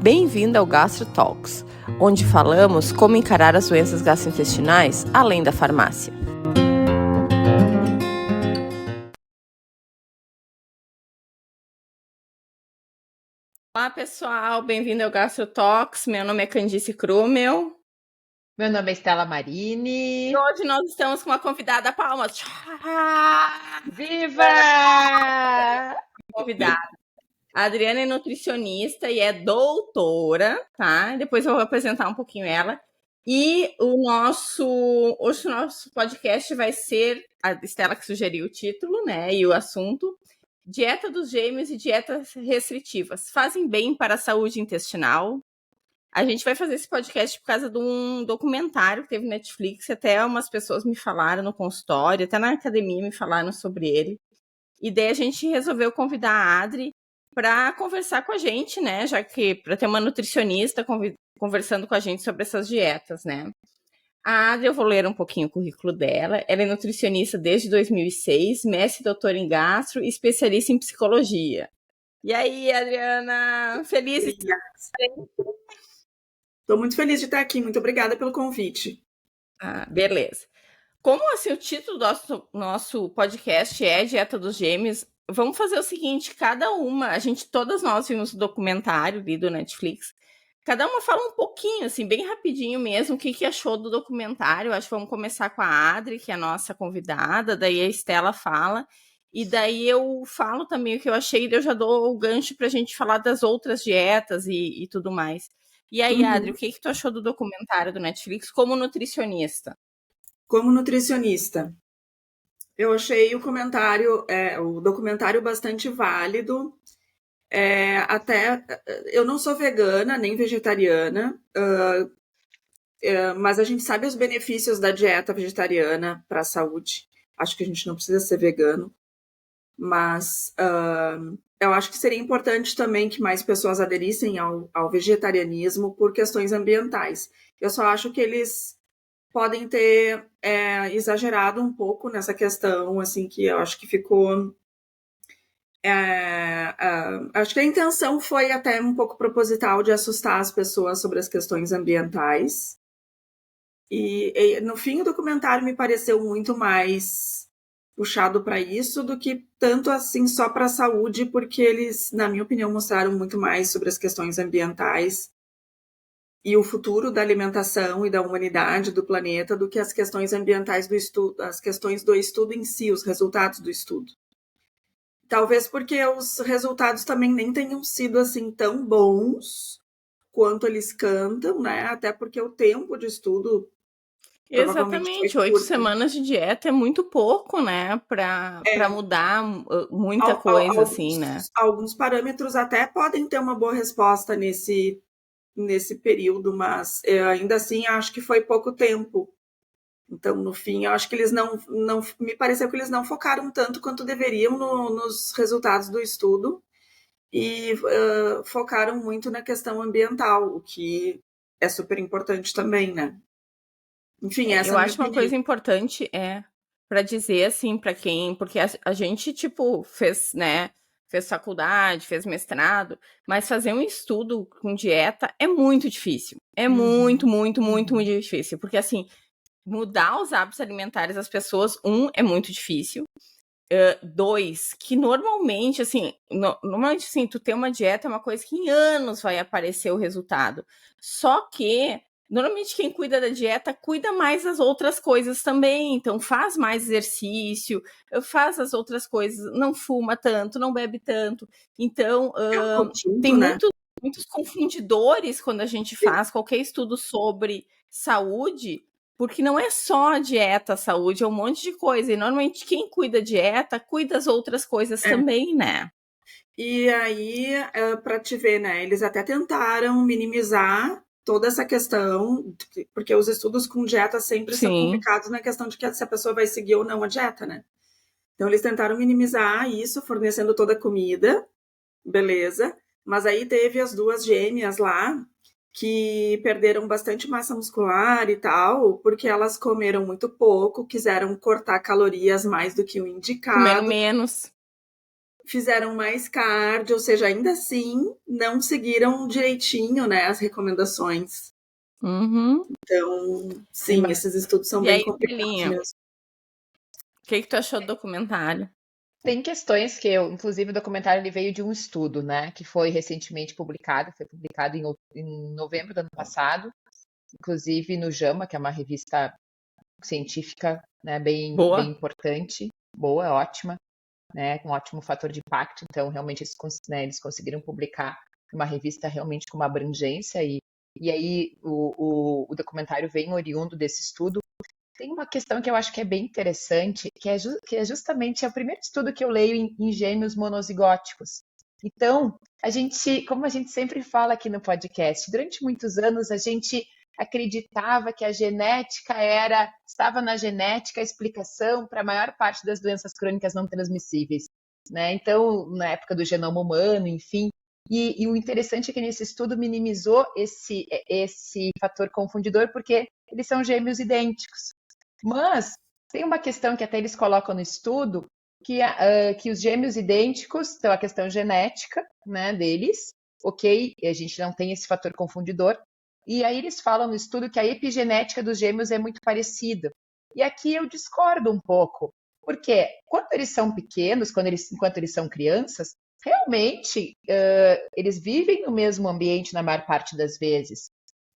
Bem-vindo ao Gastro Talks, onde falamos como encarar as doenças gastrointestinais além da farmácia. Olá pessoal, bem-vindo ao Gastro Talks, meu nome é Candice Krumel. Meu nome é Estela Marini. E hoje nós estamos com uma convidada, palmas. Viva! Convidada. A Adriana é nutricionista e é doutora, tá? Depois eu vou apresentar um pouquinho ela. E hoje o nosso podcast vai ser, a Estela que sugeriu o título, né? E o assunto, dieta dos gêmeos e dietas restritivas. Fazem bem para a saúde intestinal? A gente vai fazer esse podcast por causa de um documentário que teve no Netflix. Até umas pessoas me falaram no consultório, até na academia me falaram sobre ele. E daí a gente resolveu convidar a Adri para conversar com a gente, né? Já que para ter uma nutricionista conversando com a gente sobre essas dietas, né? A Adri, eu vou ler um pouquinho o currículo dela. Ela é nutricionista desde 2006, mestre e doutora em gastro e especialista em psicologia. E aí, Adriana? Feliz de estar aqui. Estou muito feliz de estar aqui. Muito obrigada pelo convite. Beleza. Como assim, o título do nosso podcast é Dieta dos Gêmeos, vamos fazer o seguinte, todas nós vimos o documentário ali do Netflix, cada uma fala um pouquinho, assim, bem rapidinho mesmo, o que achou do documentário. Acho que vamos começar com a Adri, que é a nossa convidada, daí a Estela fala, e daí eu falo também o que eu achei, e eu já dou o gancho pra gente falar das outras dietas e tudo mais. E aí, Adri, o que tu achou do documentário do Netflix como nutricionista? Como nutricionista, eu achei o documentário bastante válido. Até eu não sou vegana nem vegetariana, mas a gente sabe os benefícios da dieta vegetariana para a saúde. Acho que a gente não precisa ser vegano, mas eu acho que seria importante também que mais pessoas aderissem ao vegetarianismo por questões ambientais. Eu só acho que eles podem ter exagerado um pouco nessa questão, assim, que eu acho que ficou... acho que a intenção foi até um pouco proposital de assustar as pessoas sobre as questões ambientais. E no fim, o documentário me pareceu muito mais puxado para isso do que tanto assim só para a saúde, porque eles, na minha opinião, mostraram muito mais sobre as questões ambientais e o futuro da alimentação e da humanidade, do planeta, do que as questões ambientais do estudo, as questões do estudo em si, os resultados do estudo. Talvez porque os resultados também nem tenham sido assim tão bons quanto eles cantam, né? Até porque o tempo de estudo Exatamente, 8 semanas de dieta é muito pouco, né? Para mudar muita coisa, assim, né? Alguns parâmetros até podem ter uma boa resposta nesse período, mas ainda assim acho que foi pouco tempo. Então, no fim, eu acho que eles não me pareceu que eles não focaram tanto quanto deveriam nos resultados do estudo e focaram muito na questão ambiental, o que é super importante também, né? Enfim, essa eu acho uma coisa importante para dizer assim para quem, porque a gente tipo fez, né? Fez faculdade, fez mestrado, mas fazer um estudo com dieta é muito difícil. É muito, muito, muito, muito difícil. Porque, assim, mudar os hábitos alimentares das pessoas, é muito difícil. Dois, que normalmente, assim, tu ter uma dieta é uma coisa que em anos vai aparecer o resultado. Só que normalmente quem cuida da dieta cuida mais das outras coisas também, então faz mais exercício, faz as outras coisas, não fuma tanto, não bebe tanto. Então, tem né? muitos confundidores quando a gente faz qualquer estudo sobre saúde, porque não é só a dieta, a saúde, é um monte de coisa. E normalmente quem cuida da dieta, cuida das outras coisas também, né? E aí, para te ver, né? Eles até tentaram minimizar toda essa questão, porque os estudos com dieta sempre são complicados na questão de que se a pessoa vai seguir ou não a dieta, né? Então, eles tentaram minimizar isso, fornecendo toda a comida, beleza. Mas aí teve as duas gêmeas lá, que perderam bastante massa muscular e tal, porque elas comeram muito pouco, quiseram cortar calorias mais do que o indicado. Comeram menos. fizeram mais cardio, ou seja, ainda assim não seguiram direitinho, né, as recomendações. Então, sim, esses estudos são E bem aí, complicados Belinha, mesmo. o que tu achou do documentário? Tem questões que inclusive o documentário ele veio de um estudo, né, que foi recentemente publicado, foi publicado em novembro do ano passado, inclusive no JAMA, que é uma revista científica, né, bem Boa. importante, boa, ótima, né, com um ótimo fator de impacto. Então, realmente, eles conseguiram publicar uma revista realmente com uma abrangência e aí o documentário vem oriundo desse estudo. Tem uma questão que eu acho que é bem interessante, que é justamente o primeiro estudo que eu leio em gêmeos monozigóticos. Então, como a gente sempre fala aqui no podcast, durante muitos anos a gente acreditava que a genética estava na genética a explicação para a maior parte das doenças crônicas não transmissíveis, né? Então, na época do genoma humano, enfim. E o interessante é que nesse estudo minimizou esse fator confundidor porque eles são gêmeos idênticos. Mas tem uma questão que até eles colocam no estudo, que os gêmeos idênticos, então a questão genética, né, deles, ok, e a gente não tem esse fator confundidor, e aí eles falam no estudo que a epigenética dos gêmeos é muito parecida. E aqui eu discordo um pouco, porque quando eles são pequenos, enquanto eles são crianças, realmente eles vivem no mesmo ambiente na maior parte das vezes,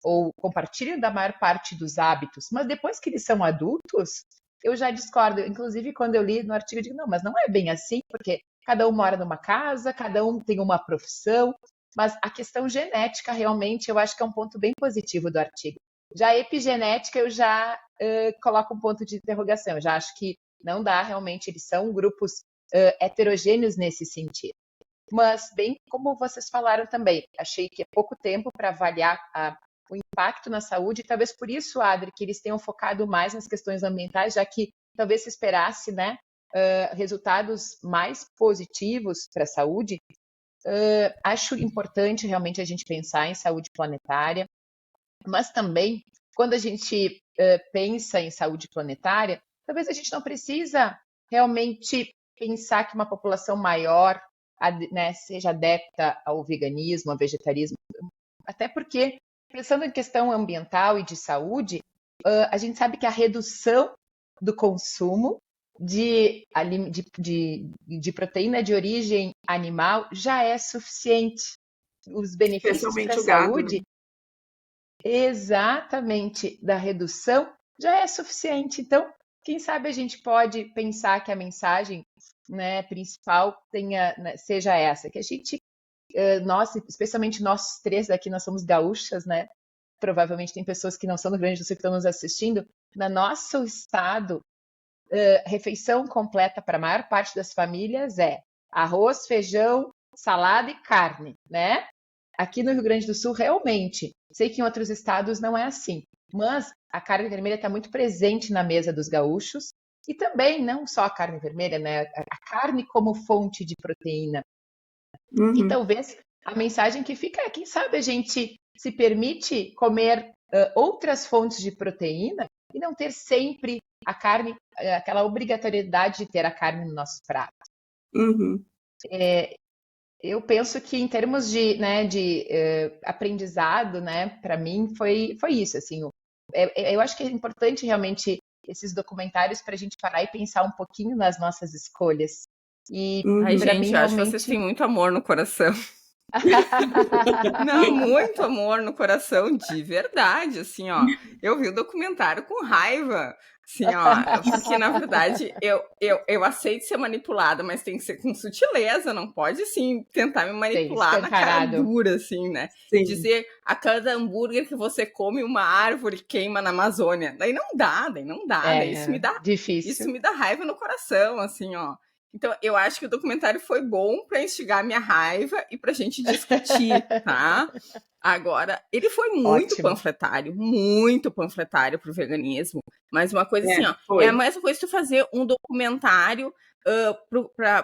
ou compartilham da maior parte dos hábitos, mas depois que eles são adultos, eu já discordo. Inclusive, quando eu li no artigo, eu digo, não, mas não é bem assim, porque cada um mora numa casa, cada um tem uma profissão, mas a questão genética, realmente, eu acho que é um ponto bem positivo do artigo. Já a epigenética, eu já coloco um ponto de interrogação. Eu já acho que não dá, realmente, eles são grupos heterogêneos nesse sentido. Mas, bem como vocês falaram também, achei que é pouco tempo para avaliar o impacto na saúde, e talvez por isso, Adri, que eles tenham focado mais nas questões ambientais, já que talvez se esperasse, né, resultados mais positivos para a saúde. Acho importante realmente a gente pensar em saúde planetária, mas também, quando a gente pensa em saúde planetária, talvez a gente não precisa realmente pensar que uma população maior, né, seja adepta ao veganismo, ao vegetarismo, até porque, pensando em questão ambiental e de saúde, a gente sabe que a redução do consumo de proteína de origem animal já é suficiente. Os benefícios para a saúde, né? exatamente, da redução, já é suficiente. Então, quem sabe a gente pode pensar que a mensagem, né, principal seja essa, que a gente, nós, especialmente nós três daqui, nós somos gaúchas, né? Provavelmente tem pessoas que não são do Rio Grande do Sul que estão nos assistindo. No nosso estado, refeição completa para a maior parte das famílias é arroz, feijão, salada e carne, né? Aqui no Rio Grande do Sul, realmente, sei que em outros estados não é assim, mas a carne vermelha está muito presente na mesa dos gaúchos, e também não só a carne vermelha, né? A carne como fonte de proteína. E talvez a mensagem que fica é, quem sabe a gente se permite comer outras fontes de proteína e não ter sempre a carne, aquela obrigatoriedade de ter a carne no nosso prato. Eu penso que em termos de, né, aprendizado, né, para mim foi isso, assim, eu acho que é importante realmente esses documentários para a gente parar e pensar um pouquinho nas nossas escolhas. E Ai, para gente, mim eu acho que realmente vocês têm muito amor no coração. Não, muito amor no coração, de verdade, assim, ó. Eu vi o documentário com raiva, assim, ó, porque, na verdade, eu aceito ser manipulada, mas tem que ser com sutileza, não pode, assim, tentar me manipular na cara dura, assim, né? Sim. Dizer, a cada hambúrguer que você come, uma árvore queima na Amazônia. Daí não dá, daí isso me dá, difícil. isso me dá raiva no coração, assim, ó. Então, eu acho que o documentário foi bom para instigar a minha raiva e pra gente discutir, tá? Agora, ele foi muito panfletário pro veganismo. Mas uma coisa assim, ó, é a mesma coisa tu fazer um documentário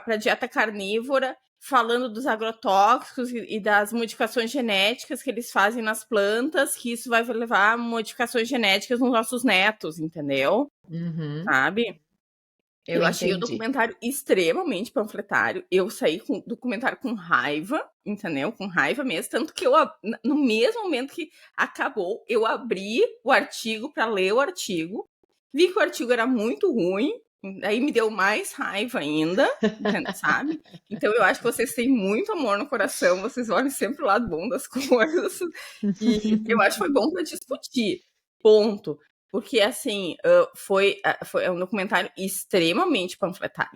pra dieta carnívora, falando dos agrotóxicos e das modificações genéticas que eles fazem nas plantas, que isso vai levar a modificações genéticas nos nossos netos, entendeu? Sabe? Eu achei o entendi. documentário extremamente panfletário. Eu saí com o documentário com raiva, entendeu? Com raiva mesmo. Tanto que no mesmo momento que acabou, eu abri o artigo para ler o artigo. Vi que o artigo era muito ruim. Aí me deu mais raiva ainda, sabe? Então eu acho que vocês têm muito amor no coração. Vocês olham sempre o lado bom das coisas. E eu acho que foi bom para discutir. Ponto. Porque, assim, foi um documentário extremamente panfletário,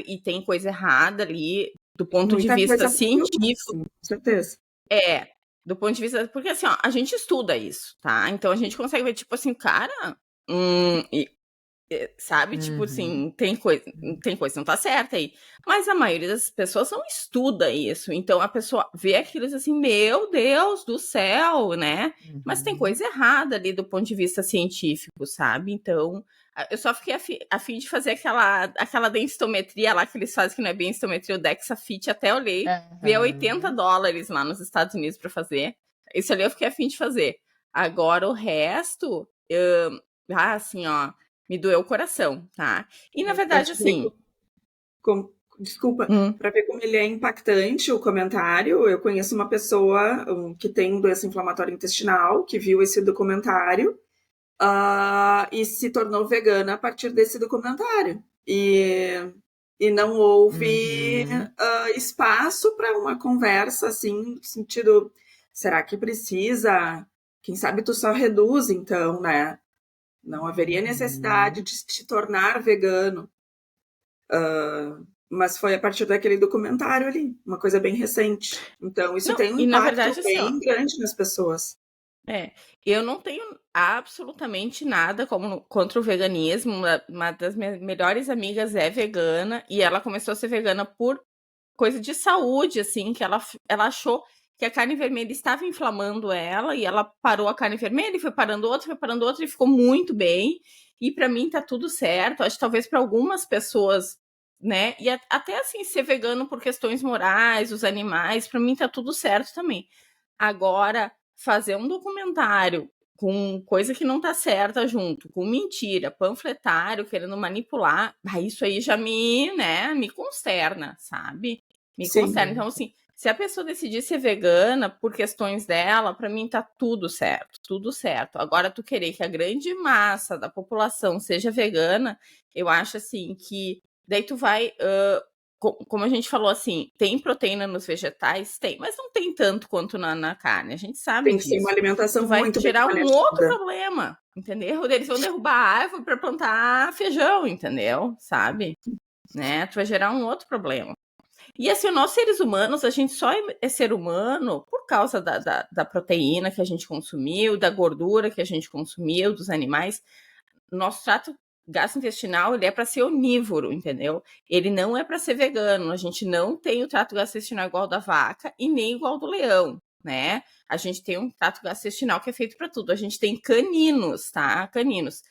e tem coisa errada ali do ponto de Muita vista coisa boa, científico. sim, com certeza. Do ponto de vista. Porque, assim, ó, a gente estuda isso, tá? Então a gente consegue ver, tipo assim, cara. Sabe? Tipo assim, tem coisa que não tá certa aí. Mas a maioria das pessoas não estuda isso. Então a pessoa vê aquilo e diz assim, meu Deus do céu, né? Mas tem coisa errada ali do ponto de vista científico, sabe? Então, eu só fiquei a fim de fazer aquela densitometria lá que eles fazem, que não é bem densitometria, o DexaFit, até olhei, veio $80 lá nos Estados Unidos para fazer. Isso ali eu fiquei a fim de fazer. Agora o resto, assim, ó, me doeu o coração, tá? E na verdade, assim. Desculpa, para ver como ele é impactante o comentário, eu conheço uma pessoa que tem doença inflamatória intestinal, que viu esse documentário e se tornou vegana a partir desse documentário. E não houve espaço para uma conversa assim, no sentido, será que precisa? Quem sabe tu só reduz, então, né? Não haveria necessidade de te tornar vegano. Mas foi a partir daquele documentário ali, uma coisa bem recente. Então, isso tem um impacto verdade, bem assim, grande nas pessoas. Eu não tenho absolutamente nada contra o veganismo. Uma das minhas melhores amigas é vegana e ela começou a ser vegana por coisa de saúde, assim, que ela achou que a carne vermelha estava inflamando ela e ela parou a carne vermelha e foi parando outra e ficou muito bem. E para mim tá tudo certo. Acho que talvez para algumas pessoas, né? E até assim ser vegano por questões morais, os animais, para mim tá tudo certo também. Agora, fazer um documentário com coisa que não tá certa junto, com mentira, panfletário, querendo manipular, isso aí já me consterna, sabe? Me consterna. Então, assim, se a pessoa decidir ser vegana por questões dela, para mim tá tudo certo, tudo certo. Agora, tu querer que a grande massa da população seja vegana, eu acho assim que daí tu vai, como a gente falou, assim, tem proteína nos vegetais? Tem, mas não tem tanto quanto na carne, a gente sabe Tem que disso. ser uma alimentação tu vai muito gerar bem um outro problema, entendeu? Eles vão derrubar a árvore para plantar feijão, entendeu? Sabe? Né? Tu vai gerar um outro problema. E assim, nós seres humanos, a gente só é ser humano por causa da proteína que a gente consumiu, da gordura que a gente consumiu, dos animais. Nosso trato gastrointestinal, ele é para ser onívoro, entendeu? Ele não é para ser vegano. A gente não tem o trato gastrointestinal igual da vaca e nem igual do leão, né? A gente tem um trato gastrointestinal que é feito para tudo. A gente tem caninos, tá? Caninos.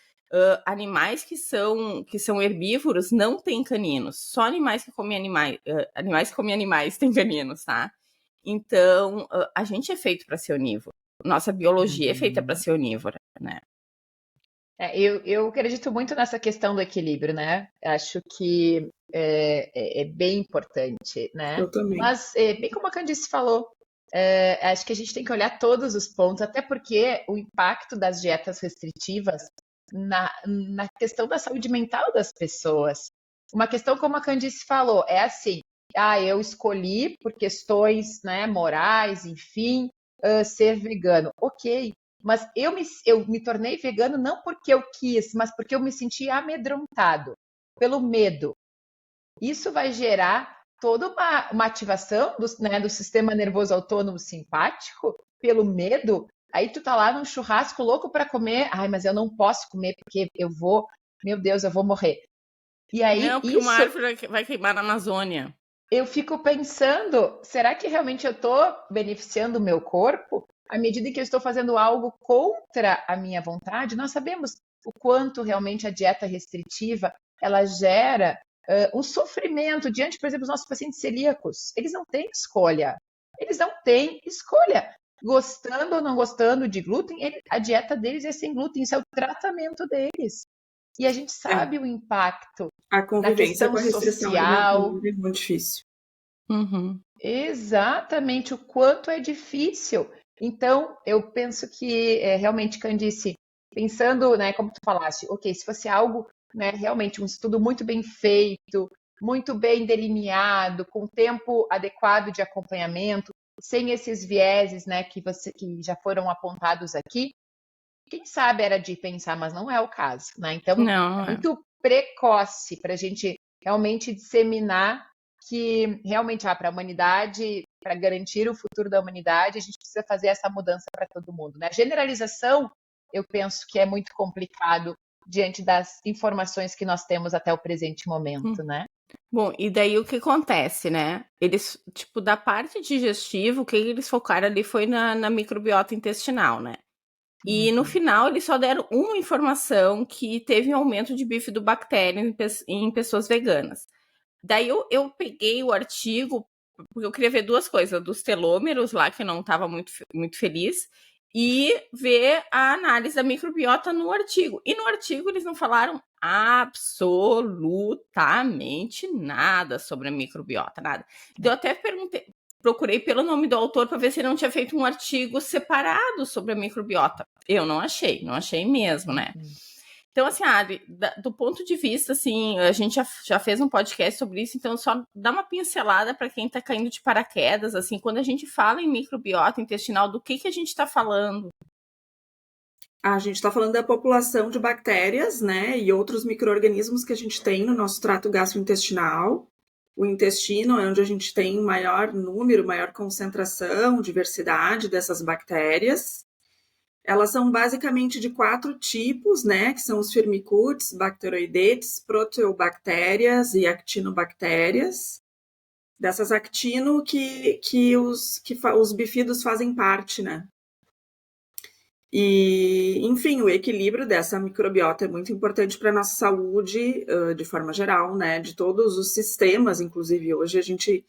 Animais que são herbívoros não têm caninos. Só animais que comem animais que comem animais têm caninos, tá? Então, a gente é feito para ser onívoro. Nossa biologia é feita para ser onívora, né? Eu acredito muito nessa questão do equilíbrio, né? Acho que é bem importante, né? Eu também. Mas, bem como a Candice falou, acho que a gente tem que olhar todos os pontos, até porque o impacto das dietas restritivas na questão da saúde mental das pessoas. Uma questão, como a Candice falou, é assim, eu escolhi por questões, né, morais, enfim, ser vegano. Ok, mas eu me tornei vegano não porque eu quis, mas porque eu me senti amedrontado pelo medo. Isso vai gerar toda uma ativação do sistema nervoso autônomo simpático pelo medo. Aí tu tá lá num churrasco louco para comer, mas eu não posso comer porque meu Deus, eu vou morrer. E aí não, porque uma árvore vai queimar na Amazônia. Eu fico pensando, será que realmente eu estou beneficiando o meu corpo? À medida que eu estou fazendo algo contra a minha vontade, nós sabemos o quanto realmente a dieta restritiva ela gera um sofrimento diante, por exemplo, dos nossos pacientes celíacos. Eles não têm escolha. Eles não têm escolha. Gostando ou não gostando de glúten, a dieta deles é sem glúten, isso é o tratamento deles. E a gente sabe o impacto A na convivência questão com a restrição social. alimentar é muito difícil. Exatamente, o quanto é difícil. Então, eu penso que realmente, Candice, pensando, né, como tu falaste, ok, se fosse algo, né, realmente um estudo muito bem feito, muito bem delineado, com tempo adequado de acompanhamento, sem esses vieses, né, que já foram apontados aqui, quem sabe era de pensar, mas não é o caso, né? Então, Não, é muito precoce para a gente realmente disseminar que realmente para a humanidade, para garantir o futuro da humanidade, a gente precisa fazer essa mudança para todo mundo, né? A generalização, eu penso que é muito complicado diante das informações que nós temos até o presente momento, né? Bom, e daí o que acontece, né? Eles, tipo, da parte digestiva, o que eles focaram ali foi na microbiota intestinal, né? E no final eles só deram uma informação que teve um aumento de bifidobactéria em pessoas veganas. Daí eu peguei o artigo, porque eu queria ver duas coisas, dos telômeros lá, que eu não estava muito feliz, e ver a análise da microbiota no artigo. E no artigo eles não falaram absolutamente nada sobre a microbiota, nada. Então eu até procurei pelo nome do autor para ver se ele não tinha feito um artigo separado sobre a microbiota. Eu não achei mesmo, né? Então, assim, do ponto de vista, assim, a gente já fez um podcast sobre isso, então só dá uma pincelada para quem está caindo de paraquedas, assim, quando a gente fala em microbiota intestinal, do que a gente está falando? A gente está falando da população de bactérias, né, e outros micro-organismos que a gente tem no nosso trato gastrointestinal. O intestino é onde a gente tem maior número, maior concentração, diversidade dessas bactérias. Elas são basicamente de 4 tipos, né, que são os firmicutes, bacteroidetes, proteobactérias e actinobactérias. Dessas actino que os bifidos fazem parte, né? E, enfim, o equilíbrio dessa microbiota é muito importante para a nossa saúde, de forma geral, né? De todos os sistemas, inclusive hoje a gente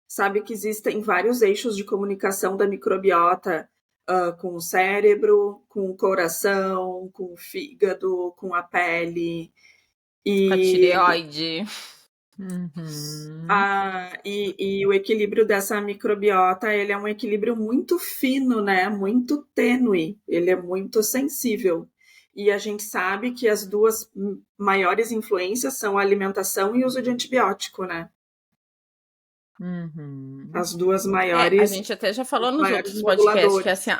sabe que existem vários eixos de comunicação da microbiota, com o cérebro, com o coração, com o fígado, com a pele. Com a tireoide. E o equilíbrio dessa microbiota, ele é um equilíbrio muito fino, né? Muito tênue, ele é muito sensível. E a gente sabe que as duas maiores influências são a alimentação e o uso de antibiótico, né? As duas maiores. A gente até já falou nos outros podcasts que assim,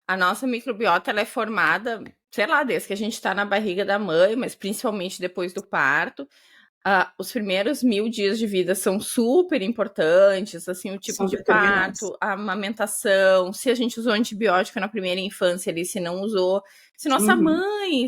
a nossa microbiota ela é formada, sei lá, desde que a gente está na barriga da mãe, mas principalmente depois do parto. Os primeiros 1000 dias de vida são super importantes, assim, o tipo de parto, a amamentação, se a gente usou antibiótico na primeira infância ali, se não usou, se a nossa mãe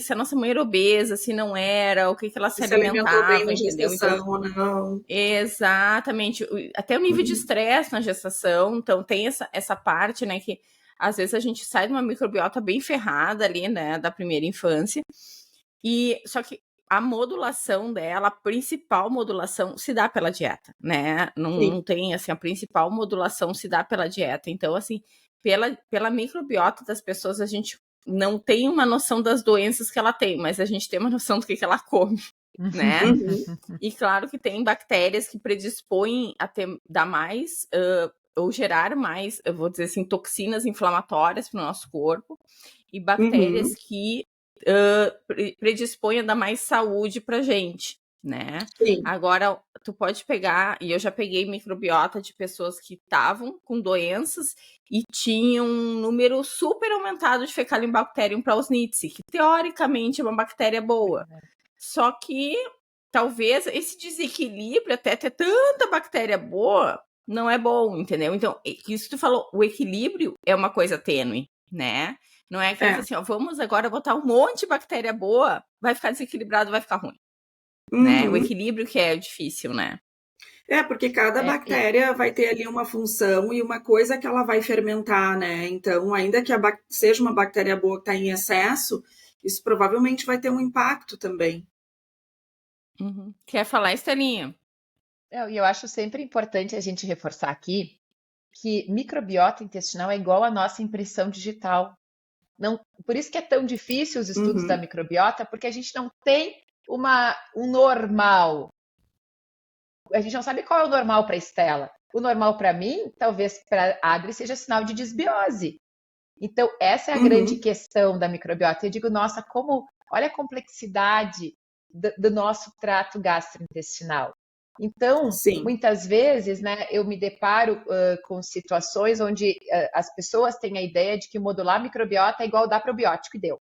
era obesa, se não era, o que ela se alimentava, bem na entendeu? Gestação, ou não. Exatamente, até o nível de estresse na gestação, então tem essa parte, né, que às vezes a gente sai de uma microbiota bem ferrada ali, né, da primeira infância, e só que a modulação dela, a principal modulação se dá pela dieta, né? Não tem, assim, a principal modulação se dá pela dieta. Então, assim, pela microbiota das pessoas, a gente não tem uma noção das doenças que ela tem, mas a gente tem uma noção do que ela come, né? E claro que tem bactérias que predispõem a dar mais, ou gerar mais, eu vou dizer assim, toxinas inflamatórias para o nosso corpo, e bactérias que predispõe a dar mais saúde pra gente, né? Sim. Agora, tu pode pegar, e eu já peguei microbiota de pessoas que estavam com doenças e tinham um número super aumentado de Fecalibacterium prausnitzii, que teoricamente é uma bactéria boa. Só que talvez esse desequilíbrio, até ter tanta bactéria boa, não é bom, entendeu? Então, isso que tu falou, o equilíbrio é uma coisa tênue, né? Não é que assim, ó, vamos agora botar um monte de bactéria boa, vai ficar desequilibrado, vai ficar ruim. Né? O equilíbrio que é difícil, né? Porque cada bactéria vai ter ali uma função e uma coisa que ela vai fermentar, né? Então, ainda que seja uma bactéria boa que está em excesso, isso provavelmente vai ter um impacto também. Quer falar, Estelinha? Eu acho sempre importante a gente reforçar aqui que microbiota intestinal é igual à nossa impressão digital. Não, por isso que é tão difícil os estudos da microbiota, porque a gente não tem um normal. A gente não sabe qual é o normal para a Estela. O normal para mim, talvez para a Adri, seja sinal de desbiose. Então, essa é a grande questão da microbiota. Eu digo, nossa, olha a complexidade do nosso trato gastrointestinal. Então, muitas vezes, né, eu me deparo com situações onde as pessoas têm a ideia de que modular a microbiota é igual dar probiótico e deu.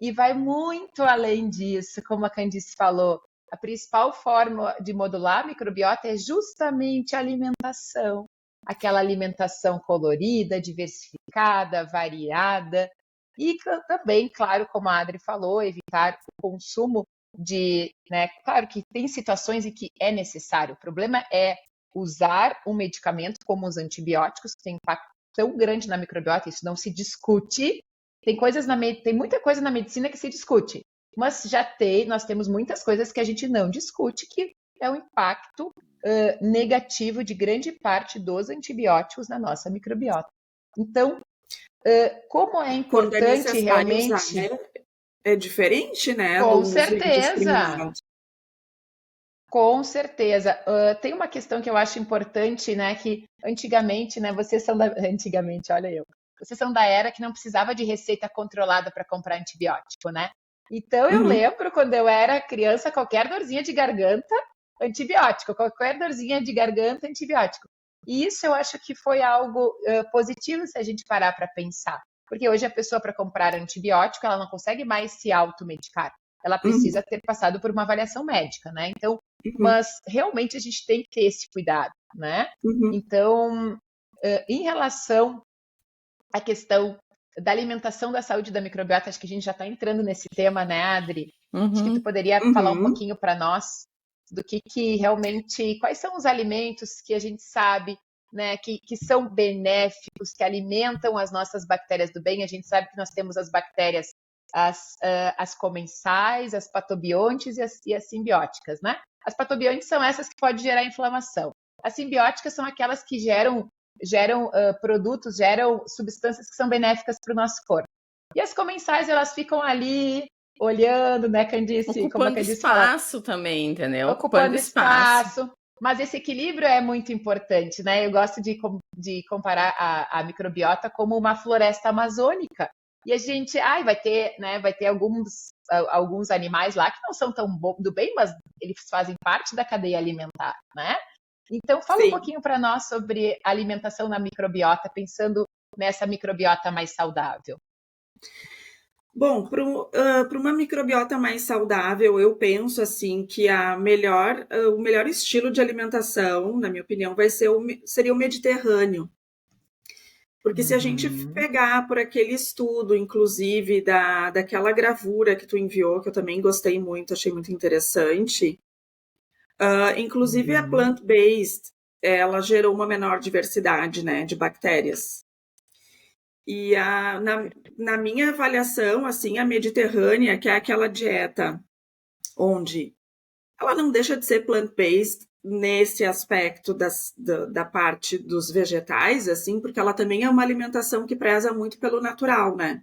E vai muito além disso, como a Candice falou. A principal forma de modular a microbiota é justamente a alimentação. Aquela alimentação colorida, diversificada, variada. E também, claro, como a Adri falou, evitar o consumo né, claro que tem situações em que é necessário. O problema é usar um medicamento como os antibióticos, que tem impacto tão grande na microbiota, isso não se discute. Tem muita coisa na medicina que se discute, mas nós temos muitas coisas que a gente não discute, que é o impacto negativo de grande parte dos antibióticos na nossa microbiota. Então, como é importante realmente... Usar, né? É diferente, né? Com certeza. Com certeza. Tem uma questão que eu acho importante, né? Que antigamente, né? Antigamente, olha eu. Vocês são da era que não precisava de receita controlada para comprar antibiótico, né? Então, eu lembro quando eu era criança, qualquer dorzinha de garganta, antibiótico. Qualquer dorzinha de garganta, antibiótico. E isso eu acho que foi algo positivo se a gente parar para pensar. Porque hoje a pessoa, para comprar antibiótico, ela não consegue mais se automedicar. Ela precisa ter passado por uma avaliação médica, né? Então, mas realmente a gente tem que ter esse cuidado, né? Então, em relação à questão da alimentação da saúde da microbiota, acho que a gente já está entrando nesse tema, né, Adri? Acho que tu poderia falar um pouquinho para nós do que realmente, quais são os alimentos que a gente sabe, né, que são benéficos, que alimentam as nossas bactérias do bem. A gente sabe que nós temos as bactérias, as comensais, as patobiontes e as simbióticas, né? As patobiontes são essas que podem gerar inflamação. As simbióticas são aquelas que geram produtos, geram substâncias que são benéficas para o nosso corpo. E as comensais, elas ficam ali olhando, né, Candice? Ocupando espaço também, entendeu? Ocupando espaço. Mas esse equilíbrio é muito importante, né? Eu gosto de comparar a microbiota como uma floresta amazônica. E a gente, vai ter alguns animais lá que não são tão do bem, mas eles fazem parte da cadeia alimentar, né? Então, fala um pouquinho para nós sobre a alimentação na microbiota, pensando nessa microbiota mais saudável. Bom, para uma microbiota mais saudável, eu penso assim que o melhor estilo de alimentação, na minha opinião, seria o Mediterrâneo. Porque se a gente pegar por aquele estudo, inclusive, daquela gravura que tu enviou, que eu também gostei muito, achei muito interessante, inclusive a plant-based, ela gerou uma menor diversidade, né, de bactérias. E na minha avaliação, assim, a mediterrânea, que é aquela dieta onde ela não deixa de ser plant-based nesse aspecto da parte dos vegetais, assim, porque ela também é uma alimentação que preza muito pelo natural, né?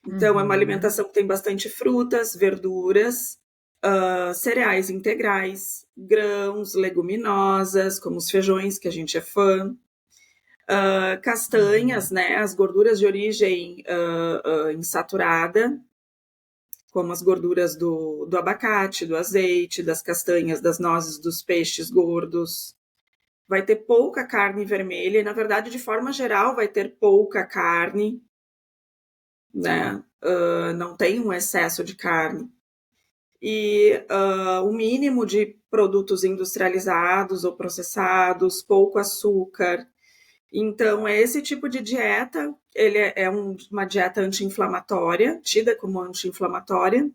Então, é uma alimentação que tem bastante frutas, verduras, cereais integrais, grãos, leguminosas, como os feijões, que a gente é fã, castanhas, né, as gorduras de origem insaturada, como as gorduras do abacate, do azeite, das castanhas, das nozes, dos peixes gordos. Vai ter pouca carne vermelha, e na verdade, de forma geral, vai ter pouca carne, né? Não tem um excesso de carne. E o mínimo de produtos industrializados ou processados, pouco açúcar. Então, esse tipo de dieta, ele é uma dieta anti-inflamatória, tida como anti-inflamatória,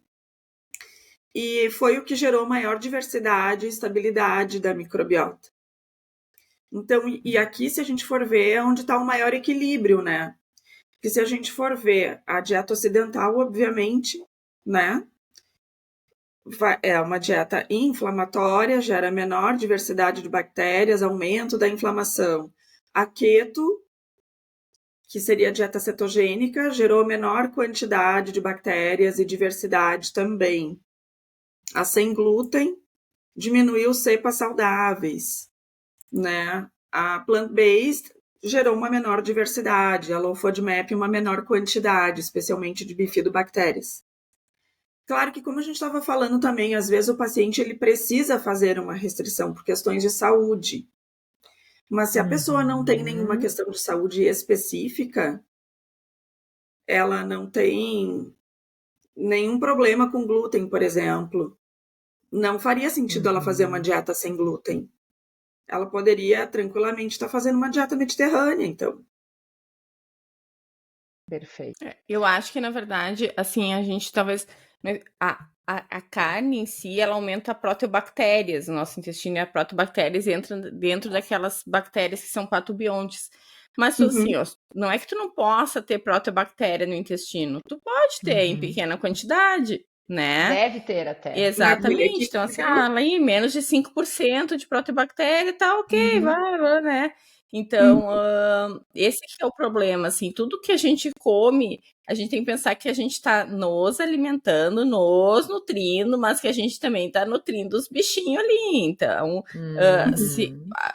e foi o que gerou maior diversidade e estabilidade da microbiota. Então, e aqui, se a gente for ver, é onde está o maior equilíbrio, né? Porque se a gente for ver a dieta ocidental, obviamente, né? É uma dieta inflamatória, gera menor diversidade de bactérias, aumento da inflamação. A keto, que seria a dieta cetogênica, gerou menor quantidade de bactérias e diversidade também. A sem glúten diminuiu cepas saudáveis, né? A plant-based gerou uma menor diversidade, a low FODMAP uma menor quantidade, especialmente de bifidobactérias. Claro que, como a gente estava falando também, às vezes o paciente ele precisa fazer uma restrição por questões de saúde. Mas se a pessoa não tem nenhuma questão de saúde específica, ela não tem nenhum problema com glúten, por exemplo, não faria sentido ela fazer uma dieta sem glúten. Ela poderia tranquilamente estar fazendo uma dieta mediterrânea, então. Perfeito. Eu acho que, na verdade, assim, a gente talvez... A carne em si, ela aumenta proteobactérias no nosso intestino, e as proteobactérias entram dentro daquelas bactérias que são patobiontes. Mas, assim, ó, não é que tu não possa ter proteobactéria no intestino. Tu pode ter em pequena quantidade, né? Deve ter até. Exatamente. Então, assim, lá em menos de 5% de proteobactéria, tá ok, vai, né? Então, esse que é o problema, assim, tudo que a gente come, a gente tem que pensar que a gente está nos alimentando, nos nutrindo, mas que a gente também está nutrindo os bichinhos ali. Então,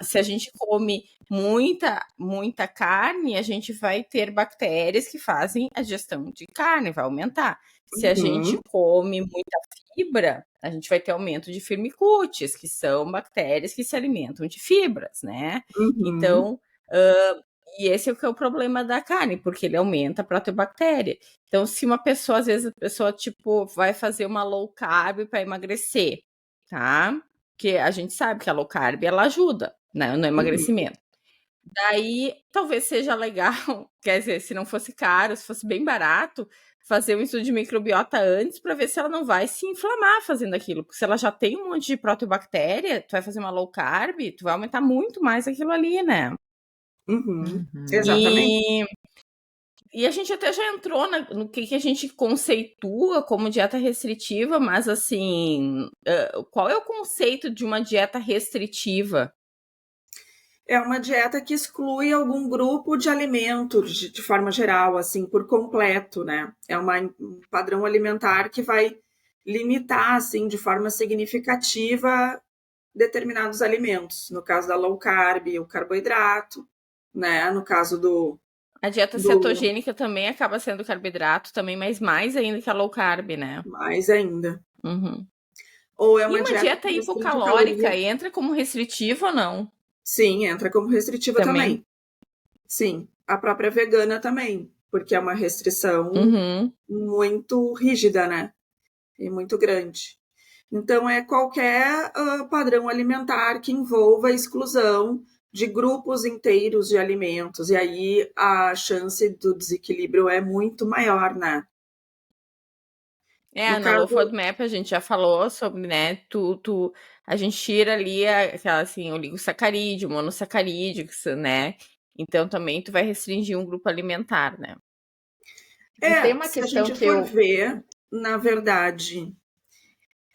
se a gente come muita carne, a gente vai ter bactérias que fazem a digestão de carne, vai aumentar. Se a gente come muita fibra, a gente vai ter aumento de firmicutes, que são bactérias que se alimentam de fibras, né? Então, e esse é o que é o problema da carne, porque ele aumenta a proteobactéria. Então, se uma pessoa, às vezes, a pessoa, tipo, vai fazer uma low carb para emagrecer, tá? Porque a gente sabe que a low carb, ela ajuda, né, no emagrecimento. Daí, talvez seja legal, quer dizer, se não fosse caro, se fosse bem barato, fazer um estudo de microbiota antes para ver se ela não vai se inflamar fazendo aquilo. Porque se ela já tem um monte de proteobactéria, tu vai fazer uma low carb, tu vai aumentar muito mais aquilo ali, né? Exatamente. E a gente até já entrou no que a gente conceitua como dieta restritiva, mas assim, qual é o conceito de uma dieta restritiva? É uma dieta que exclui algum grupo de alimentos de forma geral, assim, por completo, né? É um padrão alimentar que vai limitar, assim, de forma significativa determinados alimentos. No caso da low carb, o carboidrato, né? No caso A dieta cetogênica também acaba sendo carboidrato também, mas mais ainda que a low carb, né? Mais ainda. Ou é uma dieta hipocalórica entra como restritiva ou não? Sim, entra como restritiva também. Sim, a própria vegana também, porque é uma restrição muito rígida, né? E muito grande. Então, é qualquer padrão alimentar que envolva a exclusão de grupos inteiros de alimentos. E aí a chance do desequilíbrio é muito maior, né? No Low FODMAP a gente já falou sobre, né? A gente tira ali aquela, assim, oligosacarídeo, monossacarídeo, né? Então também tu vai restringir um grupo alimentar, né? Tem uma se questão a gente for ver, na verdade,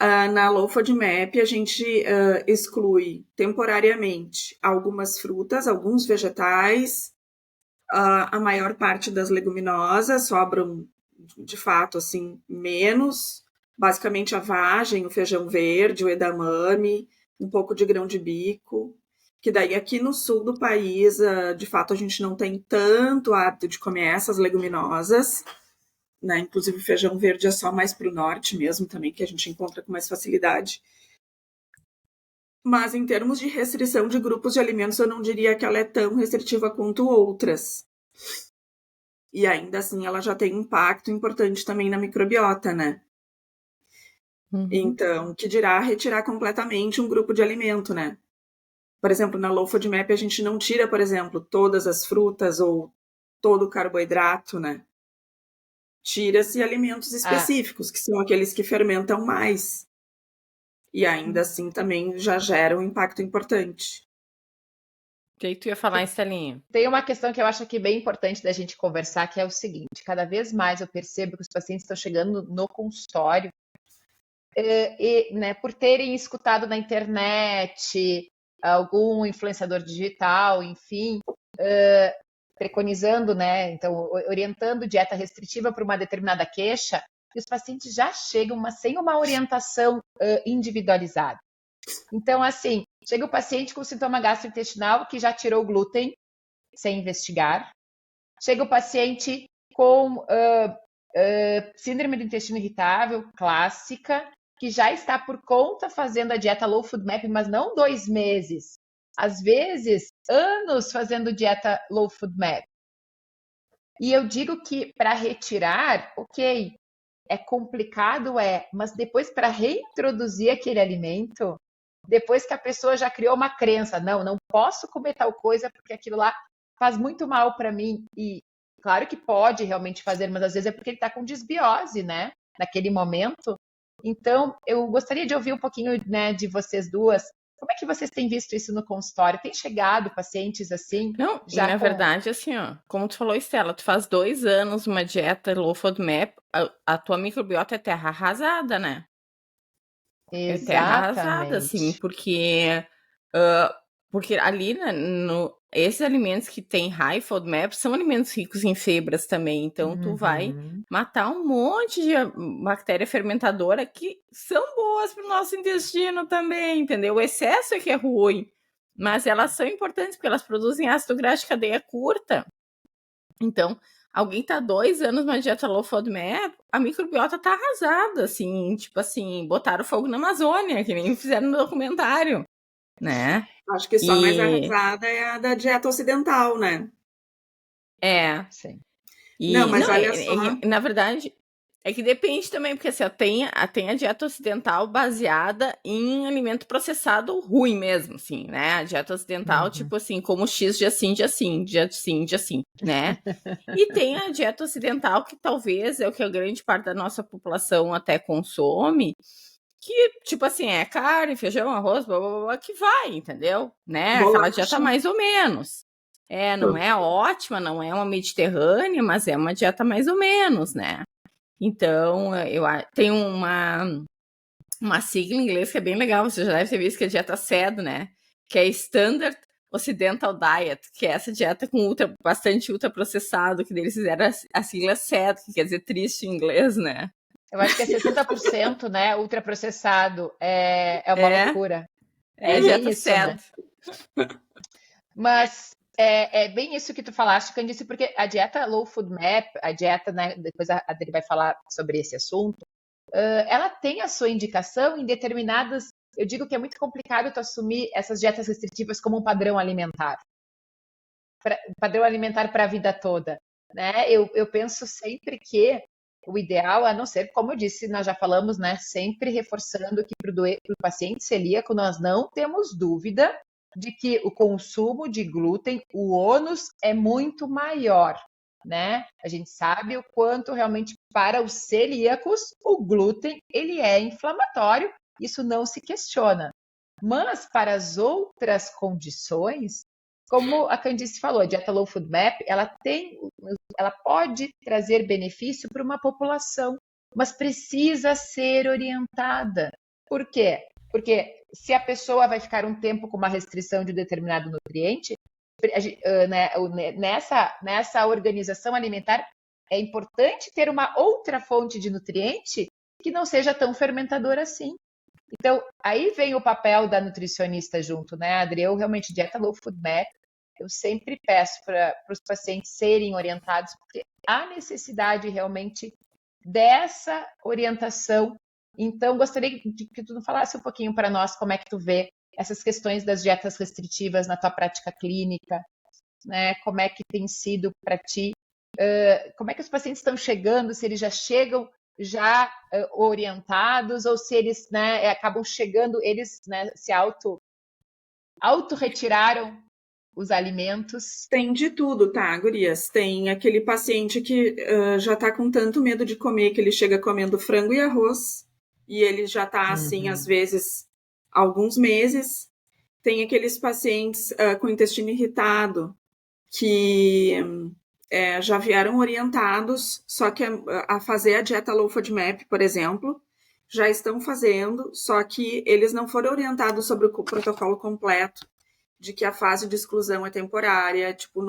na Low FODMAP a gente exclui temporariamente algumas frutas, alguns vegetais, a maior parte das leguminosas, sobram de fato assim menos, basicamente a vagem, o feijão verde, o edamame, um pouco de grão de bico, que daí aqui no sul do país, de fato a gente não tem tanto hábito de comer essas leguminosas, né? Inclusive o feijão verde é só mais para o norte mesmo também, que a gente encontra com mais facilidade. Mas em termos de restrição de grupos de alimentos, eu não diria que ela é tão restritiva quanto outras. E ainda assim, ela já tem um impacto importante também na microbiota, né? Então, que dirá retirar completamente um grupo de alimento, né? Por exemplo, na Low FODMAP a gente não tira, por exemplo, todas as frutas ou todo o carboidrato, né? Tira-se alimentos específicos, que são aqueles que fermentam mais. E ainda assim também já gera um impacto importante. O que tu ia falar, Estelinha? Tem uma questão que eu acho aqui bem importante da gente conversar, que é o seguinte: cada vez mais eu percebo que os pacientes estão chegando no consultório né, por terem escutado na internet algum influenciador digital, enfim, preconizando, né? Então, orientando dieta restritiva para uma determinada queixa, e os pacientes já chegam sem uma orientação individualizada. Então, assim, chega o paciente com sintoma gastrointestinal que já tirou o glúten sem investigar. Chega o paciente com síndrome do intestino irritável, clássica, que já está por conta fazendo a dieta Low Food Map, mas não 2 meses. Às vezes, anos fazendo dieta Low Food Map. E eu digo que para retirar, ok, é complicado, mas depois para reintroduzir aquele alimento, depois que a pessoa já criou uma crença, não posso comer tal coisa porque aquilo lá faz muito mal para mim. E claro que pode realmente fazer, mas às vezes é porque ele está com desbiose, né? Naquele momento. Então, eu gostaria de ouvir um pouquinho, né, de vocês duas. Como é que vocês têm visto isso no consultório? Tem chegado pacientes assim? Não, já e na verdade, assim, ó, como tu falou, Estela, tu faz 2 anos uma dieta Low Food Map, a tua microbiota é terra arrasada, né? É terra arrasada, assim, Exatamente. porque ali, né, esses alimentos que tem high FODMAP são alimentos ricos em fibras também, então tu vai Uhum. matar um monte de bactéria fermentadora que são boas para o nosso intestino também, entendeu? O excesso é que é ruim, mas elas são importantes porque elas produzem ácido graxo de cadeia curta. Então, alguém tá 2 anos numa dieta low FODMAP, a microbiota tá arrasada, assim, tipo assim, botaram fogo na Amazônia, que nem fizeram no documentário, né? Acho que só a mais arrasada é a da dieta ocidental, né? Sim. Não, mas olha só. Na verdade, é que depende também, porque assim, tem a dieta ocidental baseada em alimento processado ruim mesmo, assim, né? A dieta ocidental, tipo assim, como X dia sim, dia sim, dia sim, dia sim, né? E tem a dieta ocidental, que talvez é o que a grande parte da nossa população até consome, que, tipo assim, é carne, feijão, arroz, blá, blá, blá, que vai, entendeu? Né? Aquela dieta Bolacha. mais ou menos. Não é ótima, não é uma mediterrânea, mas é uma dieta mais ou menos, né? Então, tem uma sigla em inglês que é bem legal, você já deve ter visto, que é a dieta SED, né? Que é Standard Occidental Diet, que é essa dieta com bastante ultraprocessado, que deles fizeram a sigla SED, que quer dizer triste em inglês, né? Eu acho que é 60%, né? Ultraprocessado. É uma loucura. É bem dieta isso, né? SED. Mas é bem isso que tu falaste, Candice, porque a dieta Low Food Map, a dieta, né? Depois a Adri vai falar sobre esse assunto. Ela tem a sua indicação em determinadas. Eu digo que é muito complicado tu assumir essas dietas restritivas como um padrão alimentar. Padrão alimentar para a vida toda, né? Eu penso sempre que o ideal, a não ser, como eu disse, nós já falamos, né? Sempre reforçando que para o paciente celíaco nós não temos dúvida de que o consumo de glúten, o ônus é muito maior, né? A gente sabe o quanto realmente para os celíacos o glúten ele é inflamatório, isso não se questiona. Mas para as outras condições, como a Candice falou, a dieta Low Food Map, ela pode trazer benefício para uma população, mas precisa ser orientada. Por quê? Porque se a pessoa vai ficar um tempo com uma restrição de um determinado nutriente, nessa organização alimentar, é importante ter uma outra fonte de nutriente que não seja tão fermentadora assim. Então, aí vem o papel da nutricionista junto, né, Adri? Eu realmente, dieta Low Food Map, eu sempre peço para os pacientes serem orientados, porque há necessidade realmente dessa orientação. Então, gostaria que tu falasse um pouquinho para nós como é que tu vê essas questões das dietas restritivas na tua prática clínica, né? Como é que tem sido para ti? Como é que os pacientes estão chegando, se eles já chegam orientados ou se eles, né, acabam chegando, eles, né, se auto-retiraram os alimentos. Tem de tudo, tá, gurias? Tem aquele paciente que já tá com tanto medo de comer que ele chega comendo frango e arroz e ele já tá assim, às vezes, alguns meses. Tem aqueles pacientes com intestino irritado que já vieram orientados, só que a fazer a dieta Low FODMAP, por exemplo, já estão fazendo, só que eles não foram orientados sobre o protocolo completo, de que a fase de exclusão é temporária, tipo,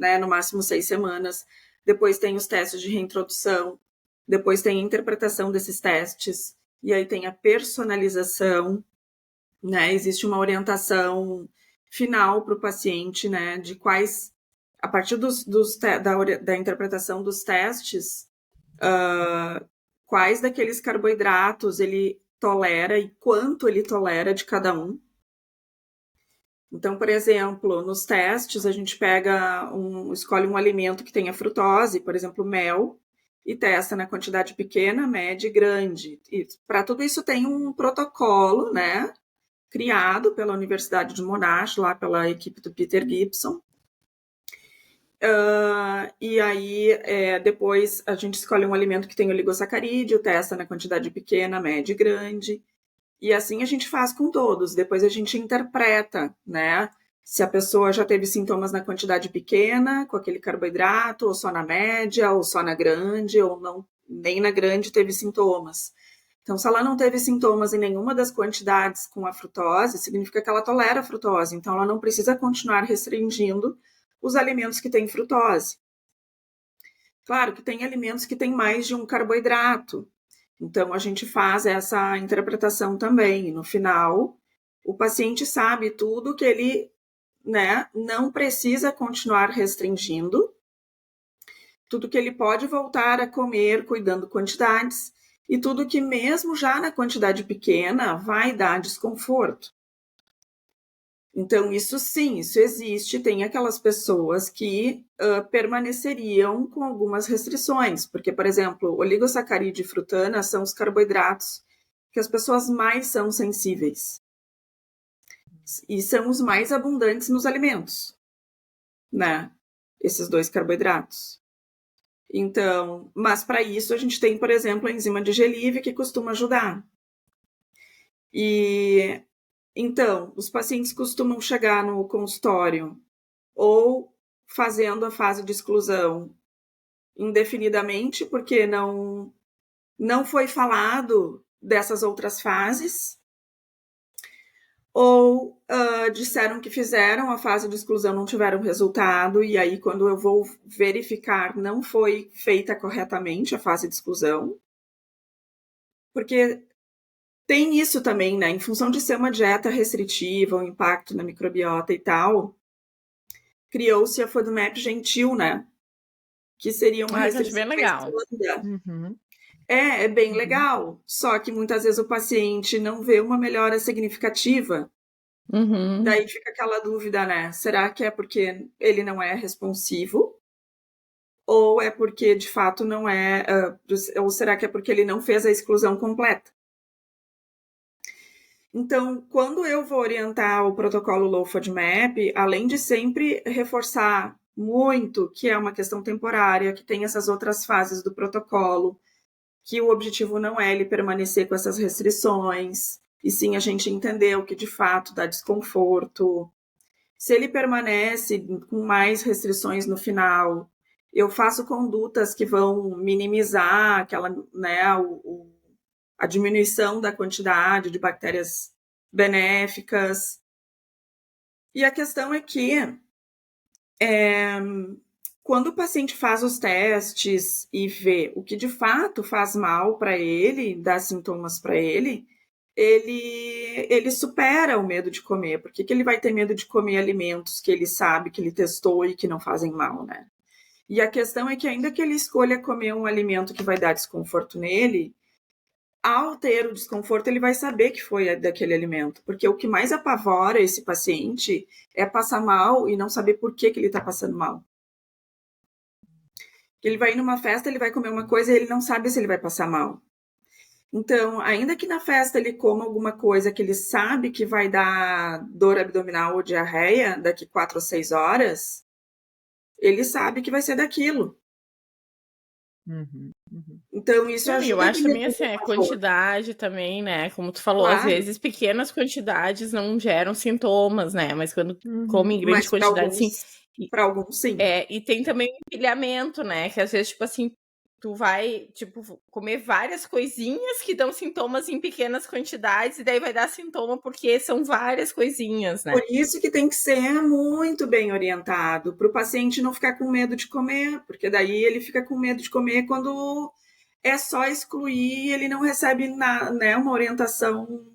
né, no máximo 6 semanas. Depois tem os testes de reintrodução, depois tem a interpretação desses testes, e aí tem a personalização, né? Existe uma orientação final para o paciente, né? De quais, a partir da interpretação dos testes, quais daqueles carboidratos ele tolera e quanto ele tolera de cada um. Então, por exemplo, nos testes a gente escolhe um alimento que tenha frutose, por exemplo, mel, e testa na quantidade pequena, média e grande. E para tudo isso tem um protocolo, né, criado pela Universidade de Monash, lá pela equipe do Peter Gibson. E aí, depois a gente escolhe um alimento que tem oligosacarídeo, testa na quantidade pequena, média e grande. E assim a gente faz com todos. Depois a gente interpreta, né? Se a pessoa já teve sintomas na quantidade pequena, com aquele carboidrato, ou só na média, ou só na grande, ou não, nem na grande teve sintomas. Então, se ela não teve sintomas em nenhuma das quantidades com a frutose, significa que ela tolera a frutose. Então, ela não precisa continuar restringindo os alimentos que têm frutose. Claro que tem alimentos que têm mais de um carboidrato. Então, a gente faz essa interpretação também. No final, o paciente sabe tudo que ele, né, não precisa continuar restringindo, tudo que ele pode voltar a comer cuidando quantidades, e tudo que mesmo já na quantidade pequena vai dar desconforto. Então, isso sim, isso existe. Tem aquelas pessoas que permaneceriam com algumas restrições, porque, por exemplo, oligosacarídeo e frutana são os carboidratos que as pessoas mais são sensíveis. E são os mais abundantes nos alimentos, né? Esses 2 carboidratos. Então, mas para isso a gente tem, por exemplo, a enzima digerível que costuma ajudar. E então, os pacientes costumam chegar no consultório ou fazendo a fase de exclusão indefinidamente, porque não foi falado dessas outras fases, ou disseram que fizeram a fase de exclusão, não tiveram resultado, e aí quando eu vou verificar, não foi feita corretamente a fase de exclusão, porque tem isso também, né? Em função de ser uma dieta restritiva, o impacto na microbiota e tal, criou-se a FODMAP gentil, né? Que seria uma restrição bem legal. Uhum. É bem legal. Só que muitas vezes o paciente não vê uma melhora significativa. Uhum. Daí fica aquela dúvida, né? Será que é porque ele não é responsivo? Ou é porque, de fato, não é... ou será que é porque ele não fez a exclusão completa? Então, quando eu vou orientar o protocolo Low FODMAP, além de sempre reforçar muito que é uma questão temporária, que tem essas outras fases do protocolo, que o objetivo não é ele permanecer com essas restrições, e sim a gente entender o que de fato dá desconforto. Se ele permanece com mais restrições no final, eu faço condutas que vão minimizar aquela, né, a diminuição da quantidade de bactérias benéficas. E a questão é que quando o paciente faz os testes e vê o que de fato faz mal para ele, dá sintomas para ele, ele supera o medo de comer. Por que ele vai ter medo de comer alimentos que ele sabe, que ele testou e que não fazem mal, né? E a questão é que ainda que ele escolha comer um alimento que vai dar desconforto nele, ao ter o desconforto, ele vai saber que foi daquele alimento. Porque o que mais apavora esse paciente é passar mal e não saber por que ele está passando mal. Ele vai ir numa festa, ele vai comer uma coisa e ele não sabe se ele vai passar mal. Então, ainda que na festa ele coma alguma coisa que ele sabe que vai dar dor abdominal ou diarreia daqui 4 ou 6 horas, ele sabe que vai ser daquilo. Então, isso ajuda. Eu acho também assim, a quantidade também, né? Como tu falou, às vezes pequenas quantidades não geram sintomas, né? Mas quando come em grande quantidade, sim. Para alguns, sim. E tem também o empilhamento, né? Que às vezes, tipo assim, tu vai, tipo, comer várias coisinhas que dão sintomas em pequenas quantidades, e daí vai dar sintoma porque são várias coisinhas, né? Por isso que tem que ser muito bem orientado, para o paciente não ficar com medo de comer, porque daí ele fica com medo de comer quando é só excluir e ele não recebe né, uma orientação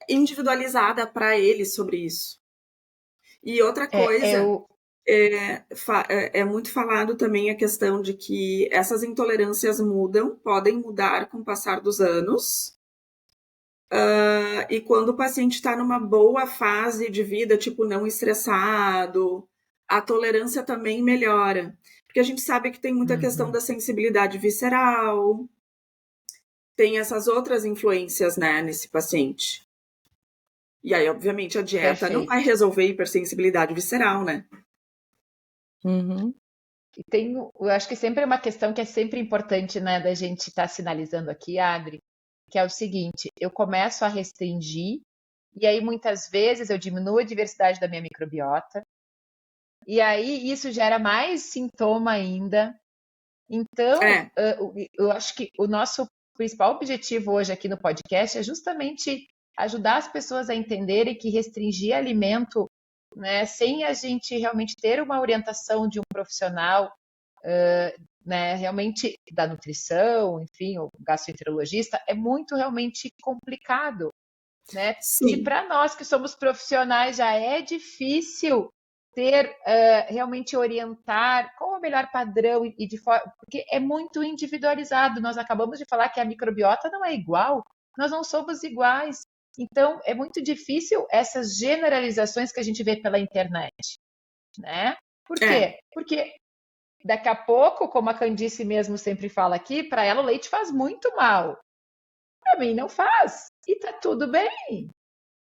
individualizada para ele sobre isso. E outra coisa, é muito falado também a questão de que essas intolerâncias podem mudar com o passar dos anos. E quando o paciente está numa boa fase de vida, tipo não estressado, a tolerância também melhora. Porque a gente sabe que tem muita questão da sensibilidade visceral, tem essas outras influências, né, nesse paciente. E aí, obviamente, a dieta não vai resolver hipersensibilidade visceral, né? Uhum. E eu acho que sempre é uma questão que é sempre importante, né, da gente estar sinalizando aqui, Adri, que é o seguinte: eu começo a restringir, e aí muitas vezes eu diminuo a diversidade da minha microbiota, e aí isso gera mais sintoma ainda. Então, eu acho que o nosso principal objetivo hoje aqui no podcast é justamente ajudar as pessoas a entenderem que restringir alimento, né, sem a gente realmente ter uma orientação de um profissional, né, realmente da nutrição, enfim, o gastroenterologista, é muito realmente complicado, né? Se para nós que somos profissionais já é difícil ter, realmente orientar qual é o melhor padrão e de forma, porque é muito individualizado. Nós acabamos de falar que a microbiota não é igual, nós não somos iguais. Então, é muito difícil essas generalizações que a gente vê pela internet, né? Por quê? Porque daqui a pouco, como a Candice mesmo sempre fala aqui, para ela o leite faz muito mal. Para mim não faz. E tá tudo bem.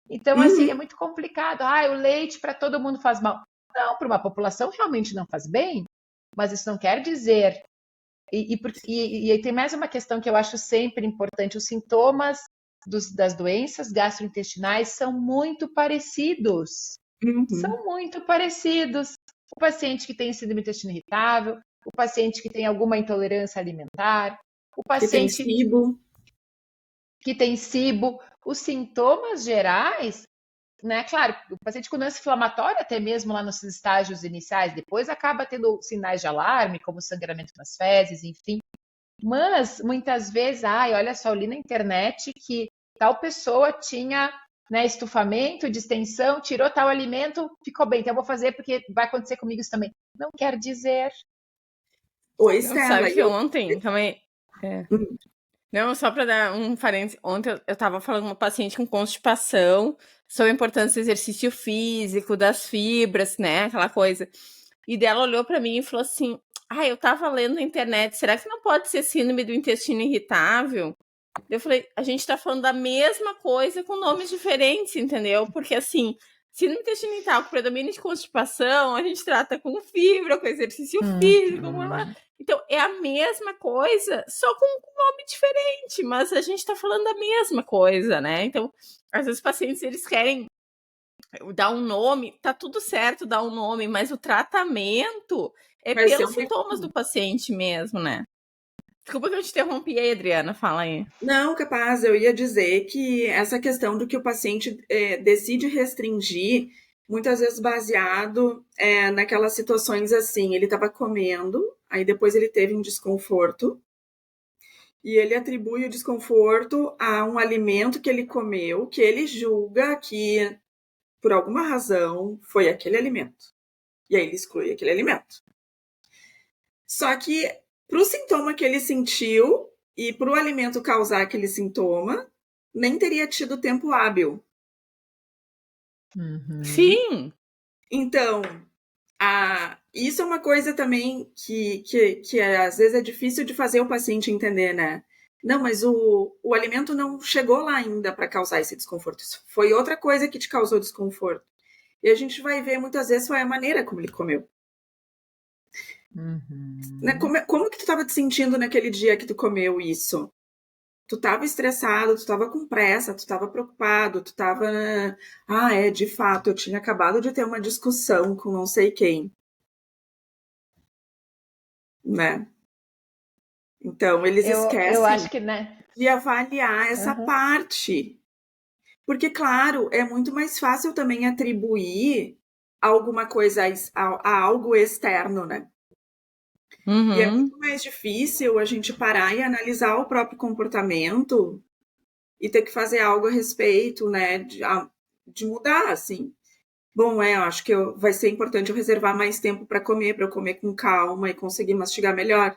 Então, assim, é muito complicado. O leite para todo mundo faz mal. Não, para uma população realmente não faz bem, mas isso não quer dizer. E tem mais uma questão que eu acho sempre importante: os sintomas das doenças gastrointestinais são muito parecidos. São muito parecidos. O paciente que tem síndrome do intestino irritável, o paciente que tem alguma intolerância alimentar, o paciente que tem SIBO, os sintomas gerais, né? Claro, o paciente com doença inflamatória, até mesmo lá nos estágios iniciais, depois acaba tendo sinais de alarme, como sangramento nas fezes, enfim. Mas, muitas vezes, olha só, eu li na internet que tal pessoa tinha, né, estufamento, distensão, tirou tal alimento, ficou bem, então eu vou fazer porque vai acontecer comigo isso também. Não quer dizer. Oi, Stella. Sabe que ontem também... Não, só para dar um parênteses, ontem eu estava falando com uma paciente com constipação sobre a importância do exercício físico, das fibras, né, aquela coisa. E dela olhou para mim e falou assim: eu tava lendo na internet, será que não pode ser síndrome do intestino irritável? Eu falei: a gente tá falando da mesma coisa com nomes diferentes, entendeu? Porque assim, síndrome do intestino irritável, com predomínio de constipação, a gente trata com fibra, com exercício físico, então é a mesma coisa, só com um nome diferente, mas a gente tá falando da mesma coisa, né? Então, às vezes os pacientes, eles querem dar um nome, tá tudo certo dar um nome, mas o tratamento é pelos sintomas do paciente mesmo, né? Desculpa que eu te interrompi aí, Adriana, fala aí. Não, capaz, eu ia dizer que essa questão do que o paciente decide restringir, muitas vezes baseado naquelas situações assim, ele estava comendo, aí depois ele teve um desconforto, e ele atribui o desconforto a um alimento que ele comeu, que ele julga que, por alguma razão, foi aquele alimento. E aí ele exclui aquele alimento. Só que, para o sintoma que ele sentiu e para o alimento causar aquele sintoma, nem teria tido tempo hábil. Sim! Então, isso é uma coisa também que às vezes é difícil de fazer o paciente entender, né? Não, mas o alimento não chegou lá ainda para causar esse desconforto. Isso foi outra coisa que te causou desconforto. E a gente vai ver muitas vezes foi a maneira como ele comeu. Né? Como que tu estava te sentindo naquele dia que tu comeu isso? Tu estava estressado, tu estava com pressa, tu estava preocupado, tu estava... de fato, eu tinha acabado de ter uma discussão com não sei quem. Né? Então, eles Eu esquecem acho que, né? de avaliar essa Aham. parte. Porque, claro, é muito mais fácil também atribuir alguma coisa a algo externo, né? E é Uhum. muito mais difícil a gente parar e analisar o próprio comportamento e ter que fazer algo a respeito, né? De mudar, assim. Bom, eu acho que vai ser importante eu reservar mais tempo para eu comer com calma e conseguir mastigar melhor.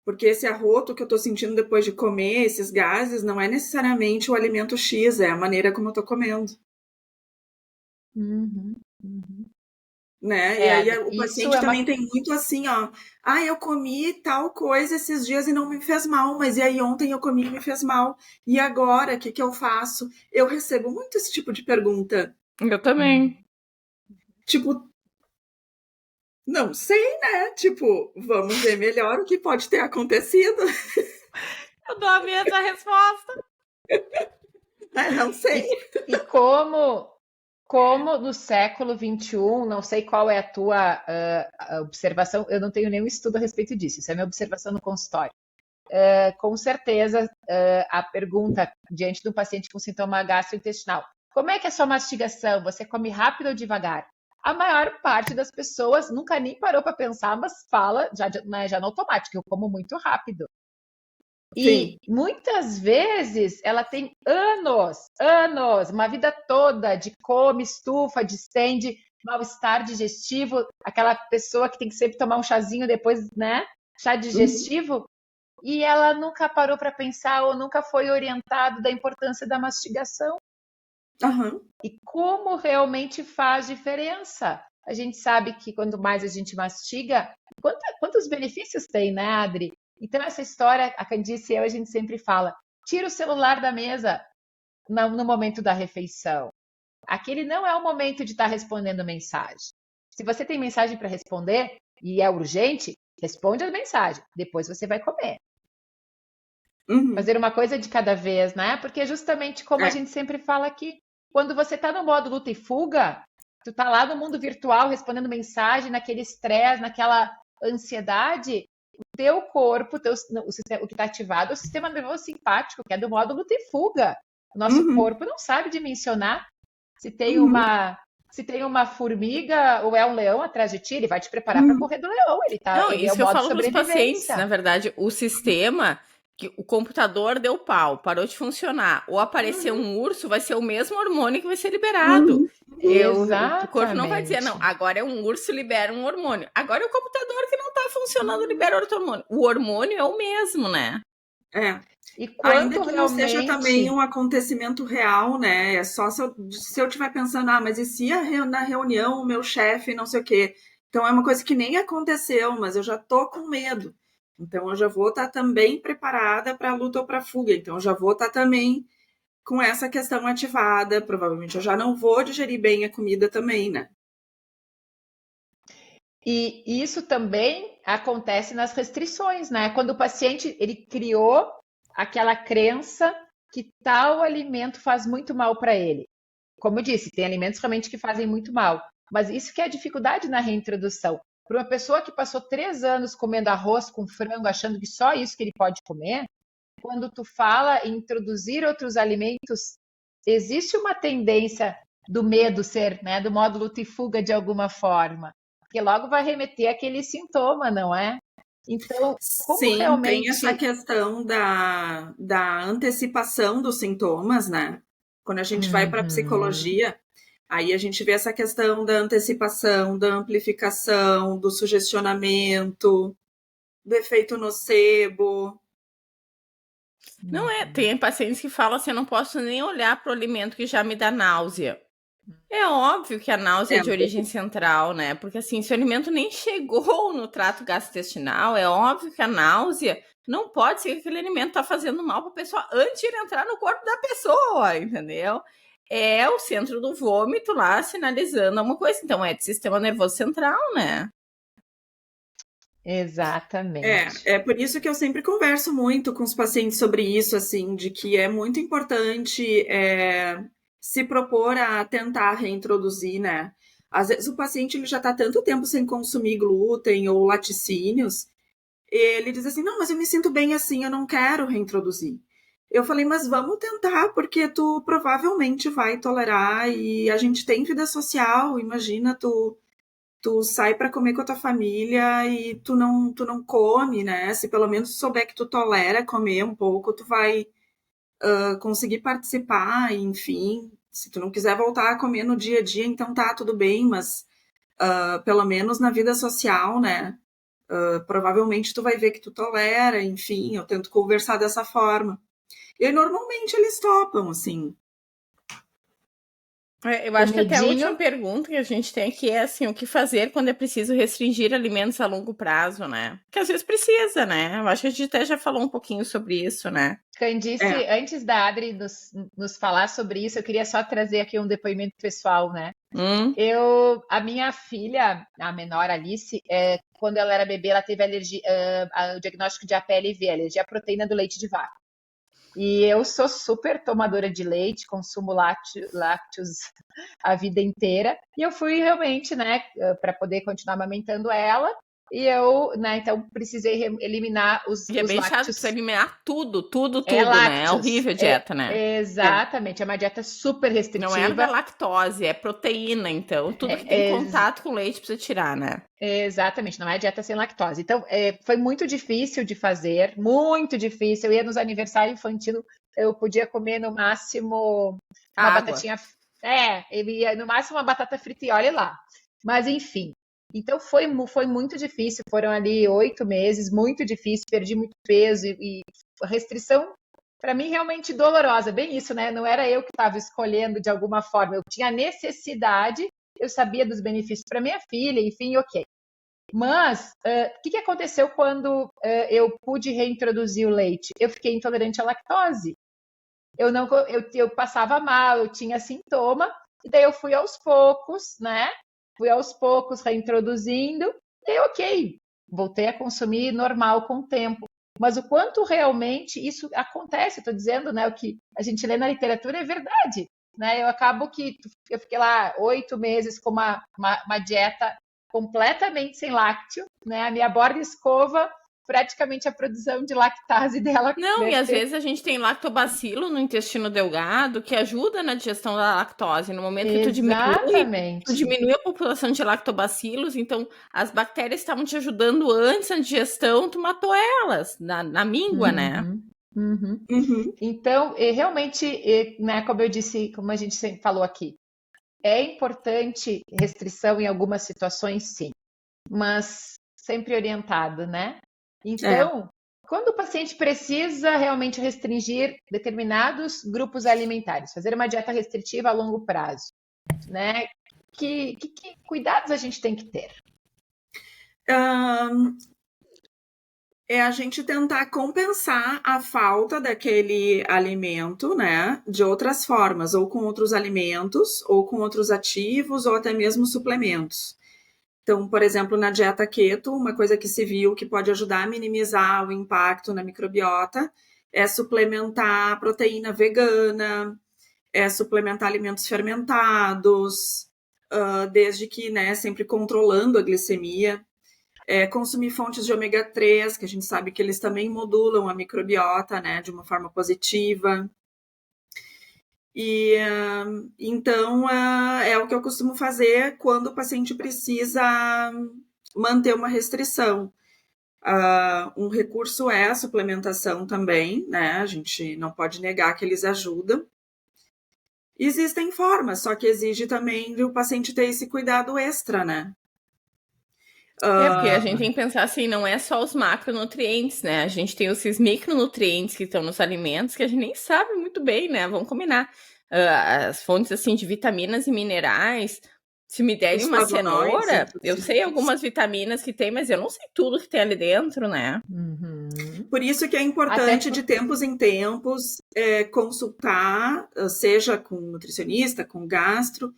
Porque esse arroto que eu tô sentindo depois de comer, esses gases, não é necessariamente o alimento X, é a maneira como eu tô comendo, Uhum, uhum. né? E É, aí Adri, o isso paciente é uma. também tem muito assim, ó. Ah, eu comi tal coisa esses dias e não me fez mal, mas e aí ontem eu comi e me fez mal. E agora, o que que eu faço? Eu recebo muito esse tipo de pergunta. Eu também. Tipo, não sei, né? Tipo, vamos ver melhor o que pode ter acontecido. Eu dou a mesma resposta. Não sei. E como no século XXI, não sei qual é a tua a observação, eu não tenho nenhum estudo a respeito disso, isso é minha observação no consultório. Com certeza, a pergunta diante de um paciente com sintoma gastrointestinal, como é que é a sua mastigação? Você come rápido ou devagar? A maior parte das pessoas nunca nem parou para pensar, mas fala já no automático, eu como muito rápido. E Sim. muitas vezes ela tem anos, uma vida toda de come, estufa, distende, mal-estar digestivo, aquela pessoa que tem que sempre tomar um chazinho depois, né? Chá Uhum. digestivo, e ela nunca parou para pensar ou nunca foi orientado da importância da mastigação Aham. e como realmente faz diferença. A gente sabe que quanto mais a gente mastiga, quantos benefícios tem, né, Adri? Então, essa história, a Candice e eu, a gente sempre fala: tira o celular da mesa no momento da refeição. Aquele não é o momento de estar respondendo mensagem. Se você tem mensagem para responder e é urgente, responde a mensagem. Depois você vai comer. Uhum. Fazer uma coisa de cada vez, né? Porque justamente como a É. gente sempre fala aqui, quando você está no modo luta e fuga, tu tá lá no mundo virtual respondendo mensagem, naquele estresse, naquela ansiedade, o teu corpo, o que está ativado é o sistema nervoso simpático, que é do modo luta e fuga. O nosso Uhum. corpo não sabe dimensionar se tem Uhum. uma formiga ou é um leão atrás de ti, ele vai te preparar para Uhum. correr do leão, Não, ele é isso o que eu modo falo para os pacientes, na sobrevivência. verdade, o sistema, que o computador deu pau, parou de funcionar, ou apareceu Uhum, um urso, vai ser o mesmo hormônio que vai ser liberado. Uhum. O corpo não vai dizer, não, exatamente. agora é um urso, libera um hormônio. Agora é o computador que não está funcionando, libera outro hormônio. O hormônio é o mesmo, né? É. E Ainda quanto que não seja também realmente. um acontecimento real, né? É só se eu estiver pensando, mas e se na reunião o meu chefe não sei o quê? Então é uma coisa que nem aconteceu, mas eu já tô com medo. Então eu já vou estar também preparada para a luta ou para a fuga. Então eu já vou estar também com essa questão ativada. Provavelmente eu já não vou digerir bem a comida também, né? E isso também acontece nas restrições, né? Quando o paciente ele criou aquela crença que tal alimento faz muito mal para ele. Como eu disse, tem alimentos realmente que fazem muito mal, mas isso que é a dificuldade na reintrodução. Para uma pessoa que passou 3 anos comendo arroz com frango, achando que só isso que ele pode comer, quando tu fala em introduzir outros alimentos, existe uma tendência do medo ser, né, do modo luta e fuga de alguma forma, porque logo vai remeter àquele sintoma, não é? Então, como Sim, tem essa realmente. questão da antecipação dos sintomas, né? Quando a gente vai para a Uhum. psicologia, aí a gente vê essa questão da antecipação, da amplificação, do sugestionamento, do efeito nocebo. Não é, tem pacientes que falam assim, eu não posso nem olhar para o alimento que já me dá náusea. É óbvio que a náusea é É, de origem central, né? Porque assim, se o alimento nem chegou no trato gastrointestinal, é óbvio que a náusea não pode ser que aquele alimento está fazendo mal para a pessoa antes de ele entrar no corpo da pessoa, entendeu? É o centro do vômito lá sinalizando alguma coisa. Então é de sistema nervoso central, né? Exatamente. é por isso que eu sempre converso muito com os pacientes sobre isso, assim, de que é muito importante se propor a tentar reintroduzir, né? Às vezes o paciente ele já está tanto tempo sem consumir glúten ou laticínios, ele diz assim, não, mas eu me sinto bem assim, eu não quero reintroduzir. Eu falei, mas vamos tentar, porque tu provavelmente vai tolerar e a gente tem vida social, imagina tu sai para comer com a tua família e tu não come, né? Se pelo menos souber que tu tolera comer um pouco, tu vai conseguir participar, enfim. Se tu não quiser voltar a comer no dia a dia, então tá, tudo bem, mas pelo menos na vida social, né? Provavelmente tu vai ver que tu tolera, enfim, eu tento conversar dessa forma. E normalmente eles topam, assim. Eu acho que até a última medinho. pergunta que a gente tem aqui é assim, o que fazer quando é preciso restringir alimentos a longo prazo, né? Porque às vezes precisa, né? Eu acho que a gente até já falou um pouquinho sobre isso, né? Candice, antes da Adri nos falar sobre isso, eu queria só trazer aqui um depoimento pessoal, né? A minha filha, a menor Alice, quando ela era bebê, ela teve alergia, o diagnóstico de APLV, alergia à proteína do leite de vaca. E eu sou super tomadora de leite, consumo lácteos a vida inteira. E eu fui realmente, né, para poder continuar amamentando ela. E eu, né, então precisei eliminar os E é bem chato, lácteos. precisa eliminar tudo, né? Lácteos. É horrível a dieta, né? Exatamente, é uma dieta super restritiva. Não é da lactose, é proteína, então tudo que tem contato com leite precisa tirar, né? Exatamente, não é dieta sem lactose. Então, foi muito difícil de fazer, muito difícil. Eu ia nos aniversários infantil, eu podia comer no máximo uma batatinha. Ele ia no máximo uma batata frita e olhe lá. Mas, enfim. Então, foi muito difícil. Foram ali 8 meses, muito difícil. Perdi muito peso e a restrição, para mim, realmente dolorosa. Bem isso, né? Não era eu que estava escolhendo de alguma forma. Eu tinha necessidade, eu sabia dos benefícios para minha filha, enfim, ok. Mas, o que aconteceu quando eu pude reintroduzir o leite? Eu fiquei intolerante à lactose. Eu passava mal, eu tinha sintoma, e daí eu fui aos poucos, né? Fui aos poucos reintroduzindo, e ok, voltei a consumir normal com o tempo. Mas o quanto realmente isso acontece, estou dizendo, né? O que a gente lê na literatura é verdade, né? Eu acabo que eu fiquei lá 8 meses com uma dieta completamente sem lácteo, né? A minha borda escova praticamente a produção de lactase dela. Não, e às vezes a gente tem lactobacilo no intestino delgado que ajuda na digestão da lactose. No momento que tu diminui a população de lactobacilos, então as bactérias estavam te ajudando antes na digestão, tu matou elas, na míngua, né? Então, realmente, né, como eu disse, como a gente sempre falou aqui, é importante restrição em algumas situações, sim, mas sempre orientado, né? Então, quando o paciente precisa realmente restringir determinados grupos alimentares, fazer uma dieta restritiva a longo prazo, né? Que cuidados a gente tem que ter? É a gente tentar compensar a falta daquele alimento, né, de outras formas, ou com outros alimentos, ou com outros ativos, ou até mesmo suplementos. Então, por exemplo, na dieta keto, uma coisa que se viu que pode ajudar a minimizar o impacto na microbiota é suplementar proteína vegana, é suplementar alimentos fermentados, desde que, né, sempre controlando a glicemia. Consumir fontes de ômega 3, que a gente sabe que eles também modulam a microbiota, né, de uma forma positiva. E então é o que eu costumo fazer quando o paciente precisa manter uma restrição. Um recurso é a suplementação também, né? A gente não pode negar que eles ajudam. Existem formas, só que exige também do paciente ter esse cuidado extra, né? Porque a gente tem que pensar assim, não é só os macronutrientes, né? A gente tem esses micronutrientes que estão nos alimentos que a gente nem sabe muito bem, né? Vamos combinar. As fontes, assim, de vitaminas e minerais. Se me derem uma cenoura, eu sei algumas vitaminas que tem, mas eu não sei tudo que tem ali dentro, né? Por isso que é importante, de tempos em tempos, consultar, seja com nutricionista, com gastro,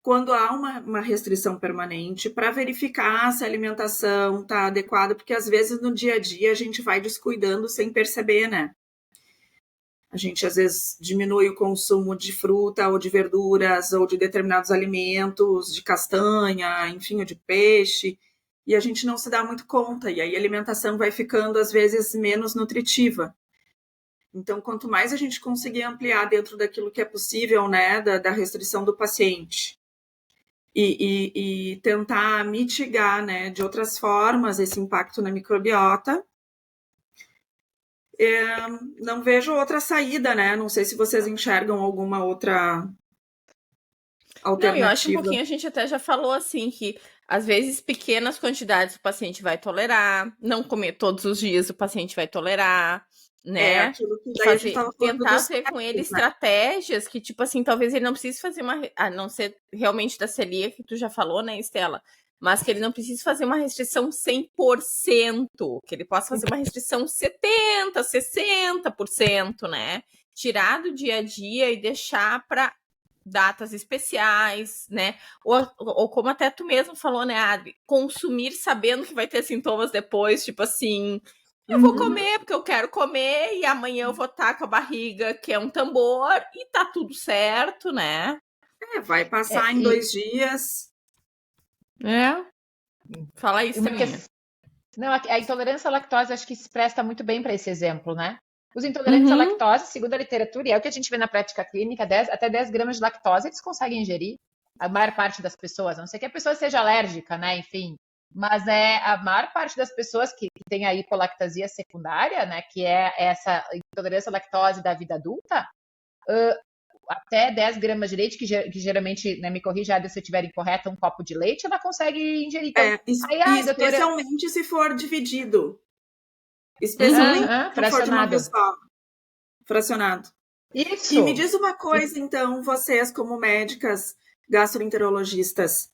quando há uma restrição permanente, para verificar se a alimentação está adequada, porque às vezes no dia a dia a gente vai descuidando sem perceber, né? A gente às vezes diminui o consumo de fruta ou de verduras ou de determinados alimentos, de castanha, enfim, ou de peixe, e a gente não se dá muito conta, e aí a alimentação vai ficando, às vezes, menos nutritiva. Então, quanto mais a gente conseguir ampliar dentro daquilo que é possível, né, da restrição do paciente, e tentar mitigar, né, de outras formas esse impacto na microbiota, não vejo outra saída, né? Não sei se vocês enxergam alguma outra alternativa. Não, eu acho um pouquinho, a gente até já falou assim, que às vezes pequenas quantidades o paciente vai tolerar, não comer todos os dias o paciente vai tolerar, né? Aquilo que daí a gente tava falando tentar dos ver com ele testes, né? estratégias que, tipo assim, talvez ele não precise fazer a não ser realmente da celíaca que tu já falou, né, Estela? Mas que ele não precise fazer uma restrição 100%, que ele possa fazer uma restrição 70%, 60%, né? Tirar do dia a dia e deixar para datas especiais, né? Ou como até tu mesmo falou, né, Adri? Consumir sabendo que vai ter sintomas depois, tipo assim, eu vou comer porque eu quero comer e amanhã eu vou estar com a barriga que é um tambor e tá tudo certo, né? Vai passar em 2 dias. Fala isso também. Não, a intolerância à lactose acho que se presta muito bem para esse exemplo, né? Os intolerantes à lactose, segundo a literatura, e é o que a gente vê na prática clínica, até 10 gramas de lactose eles conseguem ingerir, a maior parte das pessoas, a não ser que a pessoa seja alérgica, né? Enfim, mas a maior parte das pessoas que tem a hipolactasia secundária, né? Que é essa intolerância à lactose da vida adulta, até 10 gramas de leite, que geralmente, né, me corrija se eu estiver incorreta, um copo de leite, ela consegue ingerir. Então, especialmente se for dividido. Especialmente se for de uma vez só. Fracionado. Isso. E me diz uma coisa, então, vocês como médicas gastroenterologistas,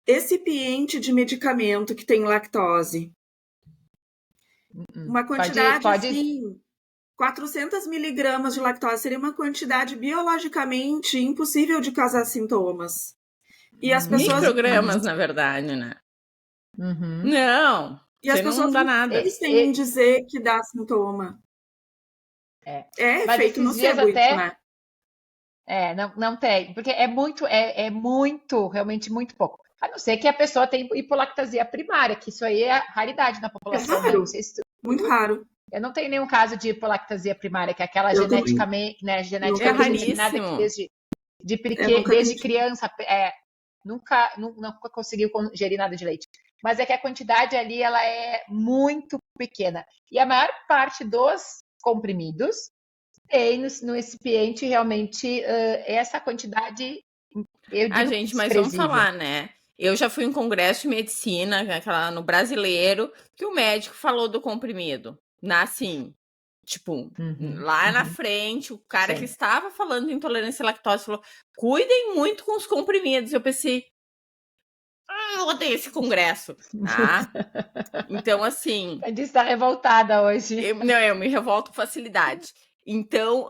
esse recipiente de medicamento que tem lactose, uma quantidade assim, 400 miligramas de lactose seria uma quantidade biologicamente impossível de causar sintomas. E as pessoas... Microgramas, na verdade, né? Não. E as pessoas não dá nada. insistem em dizer que dá sintoma. Efeito nocebo isso, né? Não tem, porque é muito, realmente muito pouco. A não ser que a pessoa tenha hipolactasia primária, que isso aí é raridade na população. É raro, né? muito raro. Eu não tenho nenhum caso de hipolactasia primária, que é aquela geneticamente determinada que desde criança nunca conseguiu ingerir nada de leite. Mas é que a quantidade ali ela é muito pequena. E a maior parte dos comprimidos tem no recipiente realmente essa quantidade, eu digo, mas vamos falar, né? Eu já fui em um congresso de medicina, no brasileiro, que o médico falou do comprimido. Assim, tipo, lá na frente, o cara que estava falando de intolerância à lactose falou: cuidem muito com os comprimidos. Eu pensei, eu odeio esse congresso, tá? Então, assim... A gente está revoltada hoje. Eu me revolto com facilidade. Então,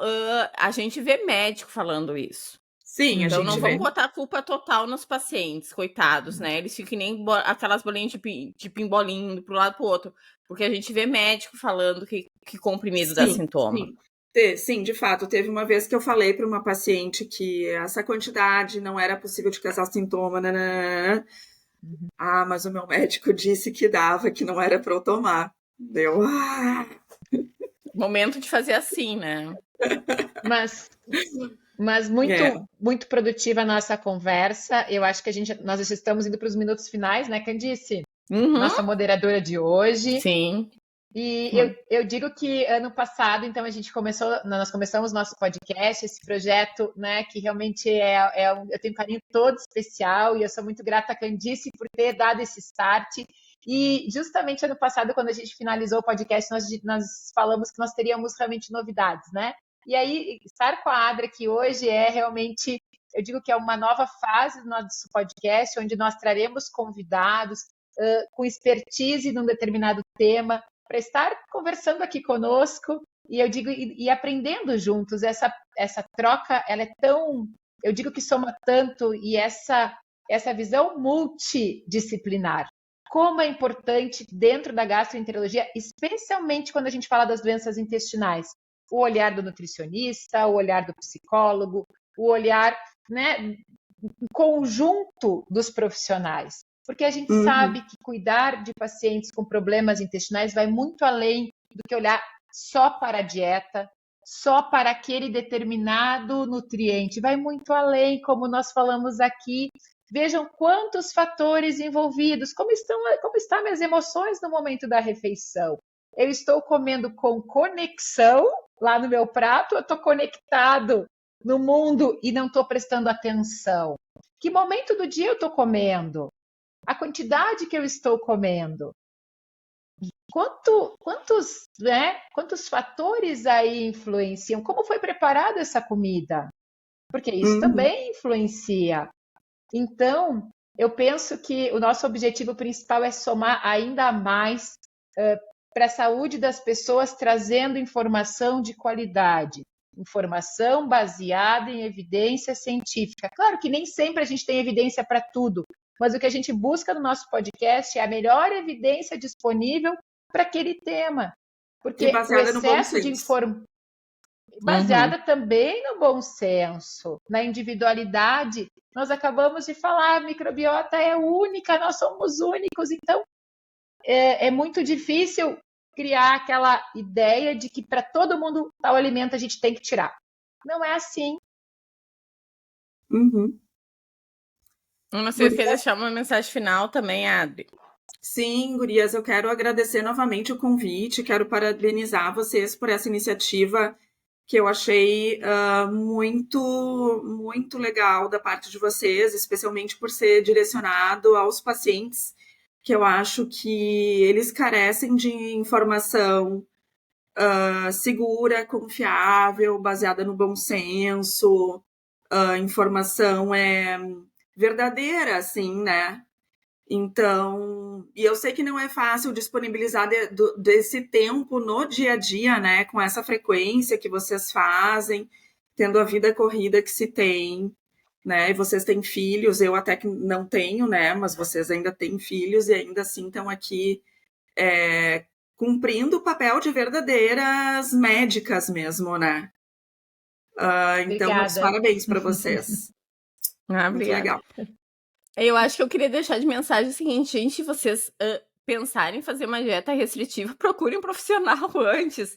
a gente vê médico falando isso. Sim, então, não vamos botar a culpa total nos pacientes, coitados, né? Eles ficam que nem aquelas bolinhas de pimbolinho indo pro lado pro outro. Porque a gente vê médico falando que comprimido dá sintoma. Sim, de fato. Teve uma vez que eu falei para uma paciente que essa quantidade não era possível de causar sintoma, né? Mas o meu médico disse que dava, que não era para eu tomar. Deu. Momento de fazer assim, né? Mas muito produtiva a nossa conversa. Eu acho que nós estamos indo para os minutos finais, né, Candice? Nossa moderadora de hoje. Sim. E eu digo que ano passado, então, nós começamos nosso podcast, esse projeto, né, que realmente eu tenho um carinho todo especial e eu sou muito grata a Candice por ter dado esse start. E justamente ano passado, quando a gente finalizou o podcast, nós falamos que nós teríamos realmente novidades, né? E aí, estar com a Adri aqui hoje é realmente, eu digo que é uma nova fase do nosso podcast, onde nós traremos convidados com expertise num determinado tema, para estar conversando aqui conosco, e eu digo, e aprendendo juntos. Essa troca, ela é tão, eu digo que soma tanto, e essa visão multidisciplinar, como é importante dentro da gastroenterologia, especialmente quando a gente fala das doenças intestinais. O olhar do nutricionista, o olhar do psicólogo, o olhar, né, conjunto dos profissionais. Porque a gente sabe que cuidar de pacientes com problemas intestinais vai muito além do que olhar só para a dieta, só para aquele determinado nutriente. Vai muito além, como nós falamos aqui. Vejam quantos fatores envolvidos, como estão minhas emoções no momento da refeição. Eu estou comendo com conexão lá no meu prato, eu estou conectado no mundo e não estou prestando atenção. Que momento do dia eu estou comendo? A quantidade que eu estou comendo. Quantos fatores aí influenciam? Como foi preparada essa comida? Porque isso também influencia. Então, eu penso que o nosso objetivo principal é somar ainda mais para a saúde das pessoas, trazendo informação de qualidade. Informação baseada em evidência científica. Claro que nem sempre a gente tem evidência para tudo, mas o que a gente busca no nosso podcast é a melhor evidência disponível para aquele tema. Porque o excesso de informação, baseada também no bom senso, na individualidade. Nós acabamos de falar, a microbiota é única, nós somos únicos, então é muito difícil criar aquela ideia de que para todo mundo tal alimento a gente tem que tirar. Não é assim. Eu não sei se quer deixar uma mensagem final também, Adri. Sim, gurias, eu quero agradecer novamente o convite, quero parabenizar vocês por essa iniciativa que eu achei muito, muito legal da parte de vocês, especialmente por ser direcionado aos pacientes, que eu acho que eles carecem de informação segura, confiável, baseada no bom senso, informação verdadeira, assim, né? Então, e eu sei que não é fácil disponibilizar desse tempo no dia a dia, né? Com essa frequência que vocês fazem, tendo a vida corrida que se tem, né? E vocês têm filhos, eu até que não tenho, né? Mas vocês ainda têm filhos e ainda assim estão aqui cumprindo o papel de verdadeiras médicas mesmo, né? Então, meus parabéns para vocês. Muito legal. Eu acho que eu queria deixar de mensagem o seguinte, gente, vocês pensarem em fazer uma dieta restritiva, procurem um profissional antes,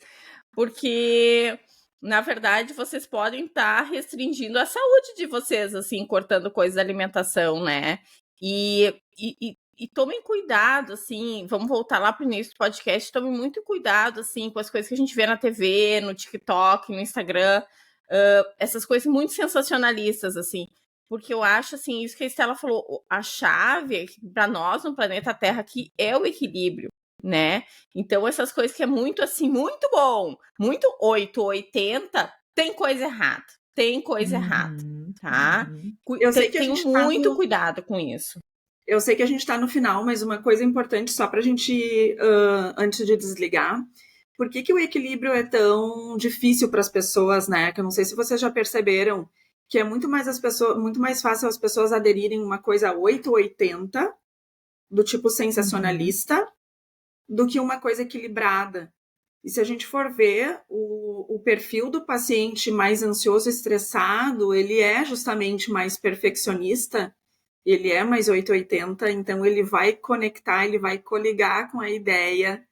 porque, na verdade, vocês podem estar restringindo a saúde de vocês, assim, cortando coisas da alimentação, né? E tomem cuidado, assim, vamos voltar lá para o início do podcast, tomem muito cuidado, assim, com as coisas que a gente vê na TV, no TikTok, no Instagram, essas coisas muito sensacionalistas, assim. Porque eu acho, assim, isso que a Estela falou, a chave para nós no planeta Terra aqui é o equilíbrio, né? Então, essas coisas que é muito, assim, muito bom, muito 880, tem coisa errada. Tem coisa errada, tá? Eu sei que a gente tenho muito cuidado com isso. Eu sei que a gente está no final, mas uma coisa importante só para a gente, antes de desligar, por que o equilíbrio é tão difícil para as pessoas, né? Que eu não sei se vocês já perceberam, que é muito mais fácil as pessoas aderirem uma coisa 880, do tipo sensacionalista, do que uma coisa equilibrada. E se a gente for ver, o perfil do paciente mais ansioso e estressado, ele é justamente mais perfeccionista, ele é mais 880, então ele vai conectar, ele vai coligar com a ideia.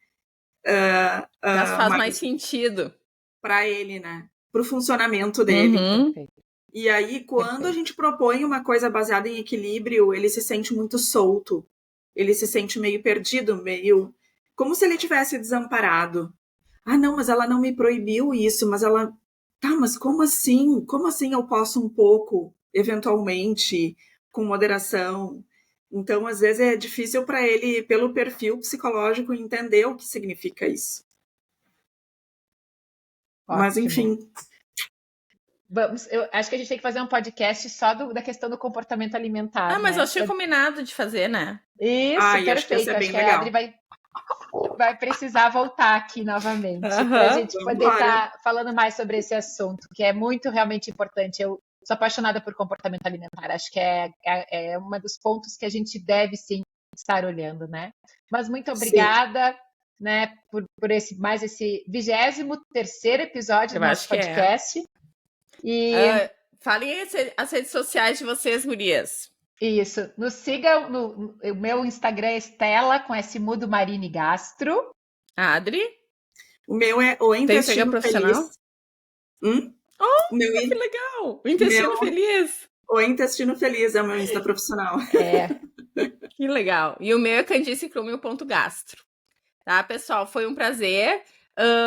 Mas faz mais sentido. Para ele, né? Para o funcionamento dele. E aí, quando a gente propõe uma coisa baseada em equilíbrio, ele se sente muito solto. Ele se sente meio perdido, meio... como se ele tivesse desamparado. Ah, não, mas ela não me proibiu isso, mas ela... Tá, mas como assim? Como assim eu posso um pouco, eventualmente, com moderação? Então, às vezes, é difícil para ele, pelo perfil psicológico, entender o que significa isso. Ótimo. Mas, enfim... Vamos, eu acho que a gente tem que fazer um podcast só da questão do comportamento alimentar. Mas eu achei combinado de fazer, né? Isso, perfeito. Acho que a Adri vai precisar voltar aqui novamente para a gente poder estar falando mais sobre esse assunto, que é muito realmente importante. Eu sou apaixonada por comportamento alimentar. Acho que é um dos pontos que a gente deve sim estar olhando, né? Mas muito obrigada, né, por esse 23º episódio do nosso podcast. E falem as redes sociais de vocês, gurias. Isso. Nos siga, o meu Instagram é Estela, com S mudo Marini Gastro. Adri? O meu é o Tem Instagram Intestino profissional? Feliz. O meu, Que legal! O Intestino meu- Feliz. o Intestino Feliz é o meu Insta profissional. Que legal. E o meu é candicecrumio.gastro. Tá, pessoal? Foi um prazer.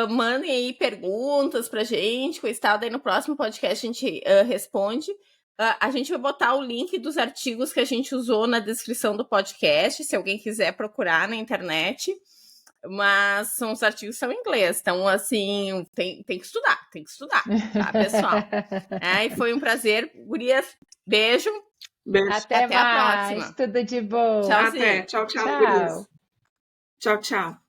Mandem aí perguntas pra gente, coisa e tal. Daí no próximo podcast a gente responde. A gente vai botar o link dos artigos que a gente usou na descrição do podcast, se alguém quiser procurar na internet. Mas são os artigos que são em inglês. Então, assim, tem que estudar, tá, pessoal? E foi um prazer. Gurias, beijo. Beijo. Até Até a mais. próxima. Tudo de bom. Tchauzinho. Até. Tchau, tchau, Tchau. gurias. Tchau, tchau.